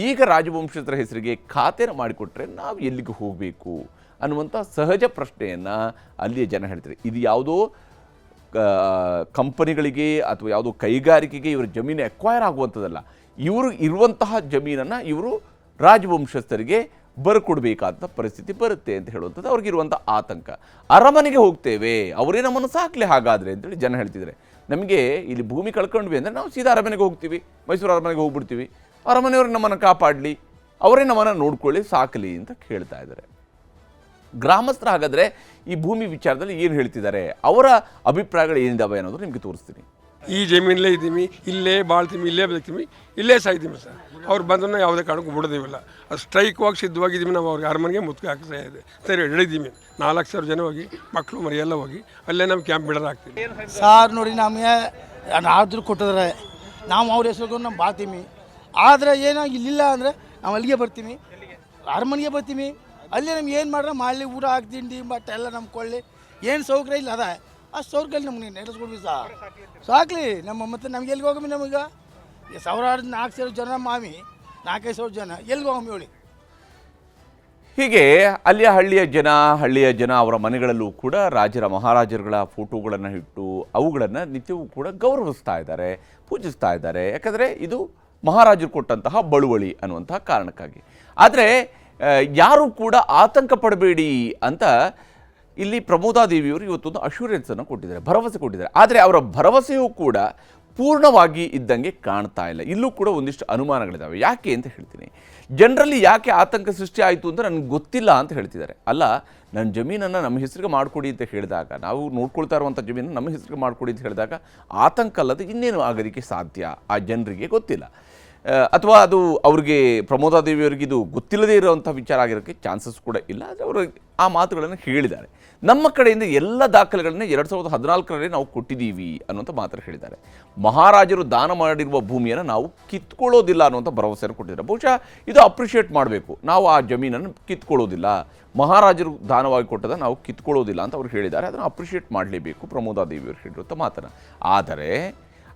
ಈಗ ರಾಜವಂಶಸ್ಥರ ಹೆಸರಿಗೆ ಖಾತೆನ ಮಾಡಿಕೊಟ್ರೆ ನಾವು ಎಲ್ಲಿಗೆ ಹೋಗಬೇಕು ಅನ್ನುವಂಥ ಸಹಜ ಪ್ರಶ್ನೆಯನ್ನು ಅಲ್ಲಿಯ ಜನ ಹೇಳ್ತಾರೆ. ಇದು ಯಾವುದೋ ಕಂಪನಿಗಳಿಗೆ ಅಥವಾ ಯಾವುದೋ ಕೈಗಾರಿಕೆಗೆ ಇವರ ಜಮೀನು ಎಕ್ವೈರ್ ಆಗುವಂಥದ್ದಲ್ಲ. ಇವರು ಇರುವಂತಹ ಜಮೀನನ್ನು ಇವರು ರಾಜವಂಶಸ್ಥರಿಗೆ ಬರ್ಕೊಡ್ಬೇಕಾದ ಪರಿಸ್ಥಿತಿ ಬರುತ್ತೆ ಅಂತ ಹೇಳುವಂಥದ್ದು ಅವ್ರಿಗಿರುವಂಥ ಆತಂಕ. ಅರಮನೆಗೆ ಹೋಗ್ತೇವೆ, ಅವರೇ ನಮ್ಮನ್ನು ಸಾಕಲಿ ಹಾಗಾದರೆ ಅಂತೇಳಿ ಜನ ಹೇಳ್ತಿದ್ದಾರೆ. ನಮಗೆ ಇಲ್ಲಿ ಭೂಮಿ ಕಳ್ಕೊಂಡ್ವಿ ಅಂದರೆ ನಾವು ಸೀದಾ ಅರಮನೆಗೆ ಹೋಗ್ತೀವಿ, ಮೈಸೂರು ಅರಮನೆಗೆ ಹೋಗ್ಬಿಡ್ತೀವಿ, ಅರಮನೆಯವ್ರಿಗೆ ನಮ್ಮನ್ನು ಕಾಪಾಡಲಿ, ಅವರೇ ನಮ್ಮನ್ನು ನೋಡ್ಕೊಳ್ಳಿ, ಸಾಕಲಿ ಅಂತ ಕೇಳ್ತಾ ಇದ್ದಾರೆ. ಗ್ರಾಮಸ್ಥರು ಹಾಗಾದರೆ ಈ ಭೂಮಿ ವಿಚಾರದಲ್ಲಿ ಏನು ಹೇಳ್ತಿದ್ದಾರೆ, ಅವರ ಅಭಿಪ್ರಾಯಗಳು ಏನಿದ್ದಾವೆ ಅನ್ನೋದು ನಿಮಗೆ ತೋರಿಸ್ತೀನಿ. ಈ ಜಮೀನಲ್ಲೇ ಇದ್ದೀವಿ, ಇಲ್ಲೇ ಬಾಳ್ತೀವಿ, ಇಲ್ಲೇ ಬದುಕ್ತೀವಿ, ಇಲ್ಲೇ ಸಾಯ್ತೀವಿ ಸರ್. ಅವ್ರು ಬಂದನ್ನು ಯಾವುದೇ ಕಾರಣಕ್ಕೂ ಬಿಡೋದಿಲ್ಲ. ಅದು ಸ್ಟ್ರೈಕ್ವಾಗಿ ಸಿದ್ಧವಾಗಿದ್ದೀವಿ. ನಾವು ಅವ್ರಿಗೆ ಅರಮನೆಗೆ ಮುತ್ತಿಗೆ ಹಾಕ್ತಾ ಇದೆ ಸರಿ ಹೇಳಿದ್ದೀವಿ. 4,00,000 ಜನ ಹೋಗಿ ಮಕ್ಕಳು ಮರಿ ಎಲ್ಲ ಹೋಗಿ ಅಲ್ಲೇ ನಮ್ಮ ಕ್ಯಾಂಪ್ ಬಿಡರ್ ಹಾಕ್ತೀವಿ ಸಾರ್. ನೋಡಿ ನಮಗೆ ಆದ್ರೂ ಕೊಟ್ಟಿದ್ರೆ ನಾವು ಅವ್ರ ಹೆಸರು ನಾವು ಬಾಳ್ತೀವಿ. ಆದರೆ ಏನೋ ಇಲ್ಲಿಲ್ಲ ಅಂದರೆ ನಾವು ಅಲ್ಲಿಗೆ ಬರ್ತೀವಿ, ಅರಮನೆಗೆ ಬರ್ತೀವಿ. ಅಲ್ಲಿ ನಮ್ಗೆ ಏನು ಮಾಡ್ರೆ ಮಾಡಲಿ, ಊಟ ಹಾಕಿ ತಿಂಡಿ ಬಟ್ಟೆ ಎಲ್ಲ ನಮ್ಮ ಕೊಳ್ಳಿ ಏನು ಸೌಕರ್ಯ ಇಲ್ಲ ಅದ ಆ ಸೌಕರ್ಯ ನಮಗೆ ನಡೆಸ್ಕೊಡ್ವಿ ಸರ್, ಸಾಕ್ಲಿ ನಮ್ಮ. ಮತ್ತು ನಮ್ಗೆ ಎಲ್ಲಿಗೆ ಹೋಗಮ್ಮಿ? ನಮಗೆ 4,000 ಜನ ಮಾವಿ 4,500 ಜನ ಎಲ್ಲಿಗೆ ಹೋಗಮ್ಮಿ ಹೇಳಿ? ಹೀಗೆ ಅಲ್ಲಿಯ ಹಳ್ಳಿಯ ಜನ ಅವರ ಮನೆಗಳಲ್ಲೂ ಕೂಡ ರಾಜರ ಮಹಾರಾಜರುಗಳ ಫೋಟೋಗಳನ್ನು ಇಟ್ಟು ಅವುಗಳನ್ನು ನಿತ್ಯವೂ ಕೂಡ ಗೌರವಿಸ್ತಾ ಇದ್ದಾರೆ, ಪೂಜಿಸ್ತಾ ಇದ್ದಾರೆ. ಯಾಕಂದರೆ ಇದು ಮಹಾರಾಜರು ಕೊಟ್ಟಂತಹ ಬಳುವಳಿ ಅನ್ನುವಂತಹ ಕಾರಣಕ್ಕಾಗಿ. ಆದರೆ ಯಾರೂ ಕೂಡ ಆತಂಕ ಪಡಬೇಡಿ ಅಂತ ಇಲ್ಲಿ ಪ್ರಮೋದಾದೇವಿಯವರು ಇವತ್ತೊಂದು ಅಶ್ಯೂರೆನ್ಸನ್ನು ಕೊಟ್ಟಿದ್ದಾರೆ, ಭರವಸೆ ಕೊಟ್ಟಿದ್ದಾರೆ. ಆದರೆ ಅವರ ಭರವಸೆಯೂ ಕೂಡ ಪೂರ್ಣವಾಗಿ ಇದ್ದಂಗೆ ಕಾಣ್ತಾ ಇಲ್ಲ. ಇಲ್ಲೂ ಕೂಡ ಒಂದಿಷ್ಟು ಅನುಮಾನಗಳಿದ್ದಾವೆ. ಯಾಕೆ ಅಂತ ಹೇಳ್ತೀನಿ. ಜನರಲ್ಲಿ ಯಾಕೆ ಆತಂಕ ಸೃಷ್ಟಿ ಆಯಿತು ಅಂತ ನನಗೆ ಗೊತ್ತಿಲ್ಲ ಅಂತ ಹೇಳ್ತಿದ್ದಾರೆ. ಅಲ್ಲ, ನನ್ನ ಜಮೀನನ್ನು ನಮ್ಮ ಹೆಸರಿಗೆ ಮಾಡಿಕೊಡಿ ಅಂತ ಹೇಳಿದಾಗ, ನಾವು ನೋಡ್ಕೊಳ್ತಾ ಇರುವಂಥ ಜಮೀನನ್ನು ನಮ್ಮ ಹೆಸರಿಗೆ ಮಾಡಿಕೊಡಿ ಅಂತ ಹೇಳಿದಾಗ ಆತಂಕ ಅಲ್ಲದೆ ಇನ್ನೇನು ಆಗೋದಕ್ಕೆ ಸಾಧ್ಯ ಆ ಜನರಿಗೆ ಗೊತ್ತಿಲ್ಲ. ಅಥವಾ ಅದು ಅವ್ರಿಗೆ ಪ್ರಮೋದಾದೇವಿಯವರಿಗೆ ಇದು ಗೊತ್ತಿಲ್ಲದೇ ಇರುವಂಥ ವಿಚಾರ ಆಗಿರೋಕ್ಕೆ ಚಾನ್ಸಸ್ ಕೂಡ ಇಲ್ಲ. ಆದರೆ ಅವರು ಆ ಮಾತುಗಳನ್ನು ಹೇಳಿದ್ದಾರೆ. ನಮ್ಮ ಕಡೆಯಿಂದ ಎಲ್ಲ ದಾಖಲೆಗಳನ್ನ 2014ರಲ್ಲಿ ನಾವು ಕೊಟ್ಟಿದ್ದೀವಿ ಅನ್ನುವಂಥ ಮಾತನ್ನು ಹೇಳಿದ್ದಾರೆ. ಮಹಾರಾಜರು ದಾನ ಮಾಡಿರುವ ಭೂಮಿಯನ್ನು ನಾವು ಕಿತ್ಕೊಳ್ಳೋದಿಲ್ಲ ಅನ್ನುವಂಥ ಭರವಸೆಯನ್ನು ಕೊಟ್ಟಿದ್ದಾರೆ. ಬಹುಶಃ ಇದು ಅಪ್ರಿಷಿಯೇಟ್ ಮಾಡಬೇಕು. ನಾವು ಆ ಜಮೀನನ್ನು ಕಿತ್ಕೊಳ್ಳೋದಿಲ್ಲ, ಮಹಾರಾಜರು ದಾನವಾಗಿ ಕೊಟ್ಟದ ನಾವು ಕಿತ್ಕೊಳ್ಳೋದಿಲ್ಲ ಅಂತ ಅವರು ಹೇಳಿದ್ದಾರೆ. ಅದನ್ನು ಅಪ್ರಿಷಿಯೇಟ್ ಮಾಡಲೇಬೇಕು ಪ್ರಮೋದಾದೇವಿಯವರು ಹೇಳಿರುವಂಥ ಮಾತನ್ನು. ಆದರೆ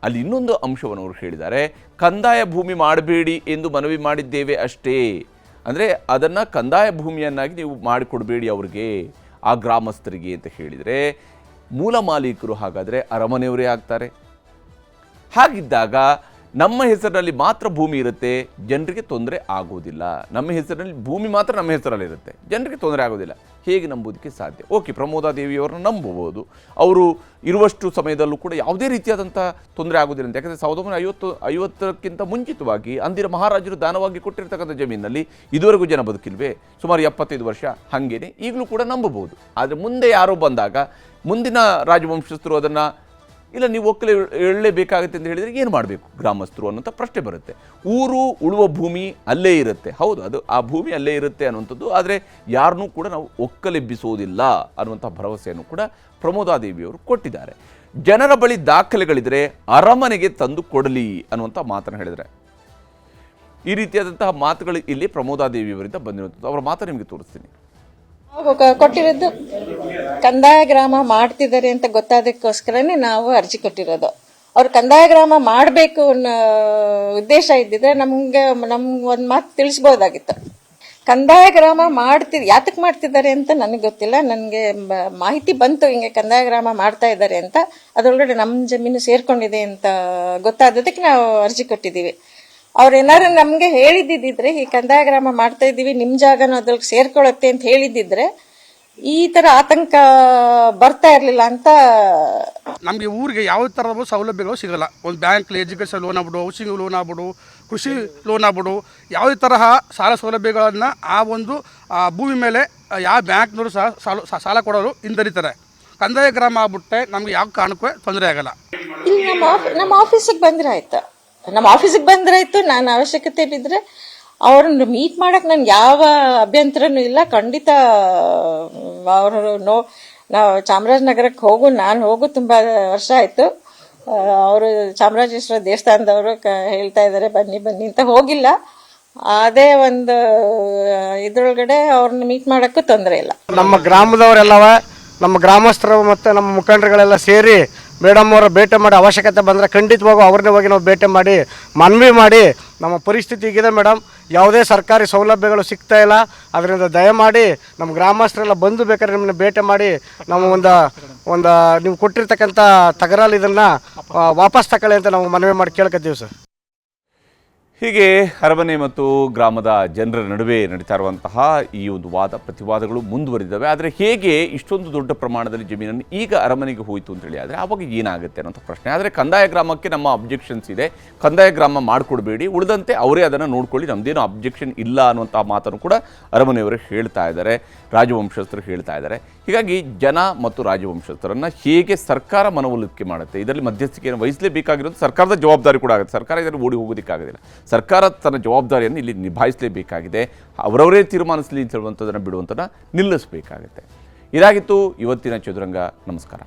ಅಲ್ಲಿ ಇನ್ನೊಂದು ಅಂಶವನ್ನು ಅವರು ಹೇಳಿದ್ದಾರೆ, ಕಂದಾಯ ಭೂಮಿ ಮಾಡಬೇಡಿ ಎಂದು ಮನವಿ ಮಾಡಿದ್ದೇವೆ ಅಷ್ಟೇ. ಅಂದರೆ ಅದನ್ನು ಕಂದಾಯ ಭೂಮಿಯನ್ನಾಗಿ ನೀವು ಮಾಡಿಕೊಡಬೇಡಿ ಅವ್ರಿಗೆ, ಆ ಗ್ರಾಮಸ್ಥರಿಗೆ ಅಂತ ಹೇಳಿದರೆ ಮೂಲ ಮಾಲೀಕರು ಹಾಗಾದರೆ ಅರಮನೆಯವರೇ ಆಗ್ತಾರೆ. ಹಾಗಿದ್ದಾಗ ನಮ್ಮ ಹೆಸರಿನಲ್ಲಿ ಮಾತ್ರ ಭೂಮಿ ಇರುತ್ತೆ, ಜನರಿಗೆ ತೊಂದರೆ ಆಗೋದಿಲ್ಲ. ನಮ್ಮ ಹೆಸರಿನಲ್ಲಿ ಭೂಮಿ ಮಾತ್ರ ನಮ್ಮ ಹೆಸರಲ್ಲಿ ಇರುತ್ತೆ, ಜನರಿಗೆ ತೊಂದರೆ ಆಗೋದಿಲ್ಲ. ಹೇಗೆ ನಂಬೋದಕ್ಕೆ ಸಾಧ್ಯ? ಓಕೆ, ಪ್ರಮೋದಾದೇವಿಯವರನ್ನ ನಂಬಬಹುದು, ಅವರು ಇರುವಷ್ಟು ಸಮಯದಲ್ಲೂ ಕೂಡ ಯಾವುದೇ ರೀತಿಯಾದಂಥ ತೊಂದರೆ ಆಗೋದಿಲ್ಲ ಅಂತ. ಯಾಕಂದರೆ 1950ಕ್ಕಿಂತ ಮುಂಚಿತವಾಗಿ ಅಂದಿನ ಮಹಾರಾಜರು ದಾನವಾಗಿ ಕೊಟ್ಟಿರ್ತಕ್ಕಂಥ ಜಮೀನಲ್ಲಿ ಇದುವರೆಗೂ ಜನ ಬದುಕಿಲ್ವೇ? ಸುಮಾರು 75 ವರ್ಷ. ಹಾಗೇನೆ ಈಗಲೂ ಕೂಡ ನಂಬಬಹುದು. ಆದರೆ ಮುಂದೆ ಯಾರೋ ಬಂದಾಗ ಮುಂದಿನ ರಾಜವಂಶಸ್ಥರು ಅದನ್ನು ಇಲ್ಲ ನೀವು ಒಕ್ಕಲೆ ಎಳ್ಳಲೇಬೇಕಾಗುತ್ತೆ ಅಂತ ಹೇಳಿದರೆ ಏನು ಮಾಡಬೇಕು ಗ್ರಾಮಸ್ಥರು ಅನ್ನೋಂಥ ಪ್ರಶ್ನೆ ಬರುತ್ತೆ. ಊರು ಉಳುವ ಭೂಮಿ ಅಲ್ಲೇ ಇರುತ್ತೆ, ಹೌದು, ಅದು ಆ ಭೂಮಿ ಅಲ್ಲೇ ಇರುತ್ತೆ ಅನ್ನುವಂಥದ್ದು. ಆದರೆ ಯಾರನ್ನೂ ಕೂಡ ನಾವು ಒಕ್ಕಲೆಬ್ಬಿಸೋದಿಲ್ಲ ಅನ್ನುವಂಥ ಭರವಸೆಯನ್ನು ಕೂಡ ಪ್ರಮೋದಾದೇವಿಯವರು ಕೊಟ್ಟಿದ್ದಾರೆ. ಜನರ ಬಳಿ ದಾಖಲೆಗಳಿದ್ರೆ ಅರಮನೆಗೆ ತಂದು ಕೊಡಲಿ ಅನ್ನುವಂಥ ಮಾತನ್ನು ಹೇಳಿದರೆ, ಈ ರೀತಿಯಾದಂತಹ ಮಾತುಗಳು ಇಲ್ಲಿ ಪ್ರಮೋದಾದೇವಿಯವರಿಂದ ಬಂದಿರುವಂಥದ್ದು. ಅವರ ಮಾತು ನಿಮಗೆ ತೋರಿಸ್ತೀನಿ. ಕೊಟ್ಟಿರೋದು ಕಂದಾಯ ಗ್ರಾಮ ಮಾಡ್ತಿದ್ದಾರೆ ಅಂತ ಗೊತ್ತಾದಕ್ಕೋಸ್ಕರನೇ ನಾವು ಅರ್ಜಿ ಕೊಟ್ಟಿರೋದು. ಅವ್ರು ಕಂದಾಯ ಗ್ರಾಮ ಮಾಡಬೇಕು ಅನ್ನೋ ಉದ್ದೇಶ ಇದ್ದಿದ್ರೆ ನಮ್ಗೆ ಒಂದು ಮಾತು ತಿಳಿಸ್ಬೋದಾಗಿತ್ತು. ಕಂದಾಯ ಗ್ರಾಮ ಯಾತಕ್ಕೆ ಮಾಡ್ತಿದ್ದಾರೆ ಅಂತ ನನಗೆ ಗೊತ್ತಿಲ್ಲ. ನನಗೆ ಮಾಹಿತಿ ಬಂತು ಹಿಂಗೆ ಕಂದಾಯ ಗ್ರಾಮ ಮಾಡ್ತಾ ಇದ್ದಾರೆ ಅಂತ. ಅದರೊಳಗಡೆ ನಮ್ಮ ಜಮೀನು ಸೇರ್ಕೊಂಡಿದೆ ಅಂತ ಗೊತ್ತಾದದಕ್ಕೆ ನಾವು ಅರ್ಜಿ ಕೊಟ್ಟಿದ್ದೀವಿ. ಅವ್ರೇನಾರು ನಮ್ಗೆ ಹೇಳಿದ್ದಿದ್ರೆ ಈ ಕಂದಾಯ ಗ್ರಾಮ ಮಾಡ್ತಾ ಇದ್ದೀವಿ, ನಿಮ್ ಜಾಗನೂ ಅದ್ರಲ್ಲಿ ಸೇರ್ಕೊಳ್ಳುತ್ತೆ ಅಂತ ಹೇಳಿದ್ದಿದ್ರೆ ಈ ತರ ಆತಂಕ ಬರ್ತಾ ಇರ್ಲಿಲ್ಲ ಅಂತ. ನಮಗೆ ಊರಿಗೆ ಯಾವ ಥರದ ಸೌಲಭ್ಯಗಳು ಸಿಗಲ್ಲ. ಒಂದು ಬ್ಯಾಂಕ್ಲಿ ಎಜುಕೇಷನ್ ಲೋನ್ ಆಗ್ಬಿಡು, ಹೌಸಿಂಗ್ ಲೋನ್ ಆಗ್ಬಿಡು, ಕೃಷಿ ಲೋನ್ ಆಗ್ಬಿಡು, ಯಾವುದೇ ತರಹ ಸಾಲ ಸೌಲಭ್ಯಗಳನ್ನು ಆ ಒಂದು ಭೂಮಿ ಮೇಲೆ ಯಾವ ಬ್ಯಾಂಕ್ನವರು ಸಹ ಸಾಲ ಕೊಡೋರು ಹಿಂದರಿತಾರೆ. ಕಂದಾಯ ಗ್ರಾಮ ಆಗ್ಬಿಟ್ಟೆ ನಮ್ಗೆ ಯಾವ ಕಾರಣಕ್ಕೂ ತೊಂದರೆ ಆಗಲ್ಲ. ಇಲ್ಲಿ ನಮ್ಮ ಆಫೀಸಿಗೆ ಬಂದ್ರೆ ಆಯ್ತು, ನಾನು ಅವಶ್ಯಕತೆ ಬಿದ್ದರೆ ಅವ್ರನ್ನ ಮೀಟ್ ಮಾಡಕ್ ನನ್ಗೆ ಯಾವ ಅಭ್ಯಂತರನೂ ಇಲ್ಲ. ಖಂಡಿತ ಅವರು ನಾವು ಚಾಮರಾಜನಗರಕ್ಕೆ ನಾನು ಹೋಗು ತುಂಬಾ ವರ್ಷ ಆಯ್ತು. ಅವರು ಚಾಮರಾಜೇಶ್ವರ ದೇವಸ್ಥಾನದವರು ಹೇಳ್ತಾ ಇದ್ದಾರೆ ಬನ್ನಿ ಅಂತ, ಹೋಗಿಲ್ಲ. ಅದೇ ಒಂದು ಇದ್ರೊಳಗಡೆ ಅವ್ರನ್ನ ಮೀಟ್ ಮಾಡಕ್ಕೂ ತೊಂದರೆ ಇಲ್ಲ. ನಮ್ಮ ಗ್ರಾಮದವರೆಲ್ಲವ, ನಮ್ಮ ಗ್ರಾಮಸ್ಥರು ಮತ್ತು ನಮ್ಮ ಮುಖಂಡರುಗಳೆಲ್ಲ ಸೇರಿ ಮೇಡಮ್ ಅವರ ಭೇಟಿ ಮಾಡಿ ಅವಶ್ಯಕತೆ ಬಂದರೆ ಖಂಡಿತವಾಗೂ ಅವ್ರನ್ನೇ ಹೋಗಿ ನಾವು ಭೇಟಿ ಮಾಡಿ ಮನವಿ ಮಾಡಿ ನಮ್ಮ ಪರಿಸ್ಥಿತಿ ಹೀಗಿದೆ ಮೇಡಮ್, ಯಾವುದೇ ಸರ್ಕಾರಿ ಸೌಲಭ್ಯಗಳು ಸಿಗ್ತಾ ಇಲ್ಲ, ಅದರಿಂದ ದಯಮಾಡಿ ನಮ್ಮ ಗ್ರಾಮಸ್ಥರೆಲ್ಲ ಬಂದು ಬೇಕಾದ್ರೆ ನಿಮ್ಮನ್ನ ಭೇಟಿ ಮಾಡಿ ನಾವು ಒಂದು ನೀವು ಕೊಟ್ಟಿರ್ತಕ್ಕಂಥ ತಗರಲ್ಲಿ ಇದನ್ನು ವಾಪಸ್ ತಗೊಳ್ಳಿ ಅಂತ ನಾವು ಮನವಿ ಮಾಡಿ ಕೇಳ್ಕೊತೀವಿ ಸರ್. ಹೀಗೆ ಅರಮನೆ ಮತ್ತು ಗ್ರಾಮದ ಜನರ ನಡುವೆ ನಡೀತಾ ಇರುವಂತಹ ಈ ಒಂದು ವಾದ ಪ್ರತಿವಾದಗಳು ಮುಂದುವರಿದಿದ್ದಾವೆ. ಆದರೆ ಹೇಗೆ ಇಷ್ಟೊಂದು ದೊಡ್ಡ ಪ್ರಮಾಣದಲ್ಲಿ ಜಮೀನನ್ನು ಈಗ ಅರಮನೆಗೆ ಹೋಯಿತು ಅಂತೇಳಿ ಆದರೆ ಆವಾಗ ಏನಾಗುತ್ತೆ ಅನ್ನೋಂಥ ಪ್ರಶ್ನೆ. ಆದರೆ ಕಂದಾಯ ಗ್ರಾಮಕ್ಕೆ ನಮ್ಮ ಅಬ್ಜೆಕ್ಷನ್ಸ್ ಇದೆ, ಕಂದಾಯ ಗ್ರಾಮ ಮಾಡಿಕೊಡ್ಬೇಡಿ, ಉಳಿದಂತೆ ಅವರೇ ಅದನ್ನು ನೋಡ್ಕೊಳ್ಳಿ, ನಮ್ಮದೇನು ಅಬ್ಜೆಕ್ಷನ್ ಇಲ್ಲ ಅನ್ನುವಂಥ ಮಾತನ್ನು ಕೂಡ ಅರಮನೆಯವರು ಹೇಳ್ತಾ ಇದ್ದಾರೆ, ರಾಜವಂಶಸ್ಥರು ಹೇಳ್ತಾ ಇದ್ದಾರೆ. ಹೀಗಾಗಿ ಜನ ಮತ್ತು ರಾಜವಂಶಸ್ಥರನ್ನು ಹೇಗೆ ಸರ್ಕಾರ ಮನವೊಲಿಕೆ ಮಾಡುತ್ತೆ, ಇದರಲ್ಲಿ ಮಧ್ಯಸ್ಥಿಕೆಯನ್ನು ವಹಿಸಲೇಬೇಕಾಗಿರೋದು ಸರ್ಕಾರದ ಜವಾಬ್ದಾರಿ ಕೂಡ ಆಗುತ್ತೆ. ಸರ್ಕಾರ ಇದರಲ್ಲಿ ಓಡಿ ಹೋಗೋದಕ್ಕಾಗೋದಿಲ್ಲ. ಸರ್ಕಾರ ತನ್ನ ಜವಾಬ್ದಾರಿಯನ್ನು ಇಲ್ಲಿ ನಿಭಾಯಿಸಲೇಬೇಕಾಗಿದೆ. ಅವರವರೇ ತೀರ್ಮಾನಿಸಲಿ ಅಂತ ಹೇಳುವಂಥದ್ದನ್ನು ಬಿಡುವಂಥದ್ದನ್ನು ನಿಲ್ಲಿಸಬೇಕಾಗುತ್ತೆ. ಇದಾಗಿತ್ತು ಇವತ್ತಿನ ಚದುರಂಗ. ನಮಸ್ಕಾರ.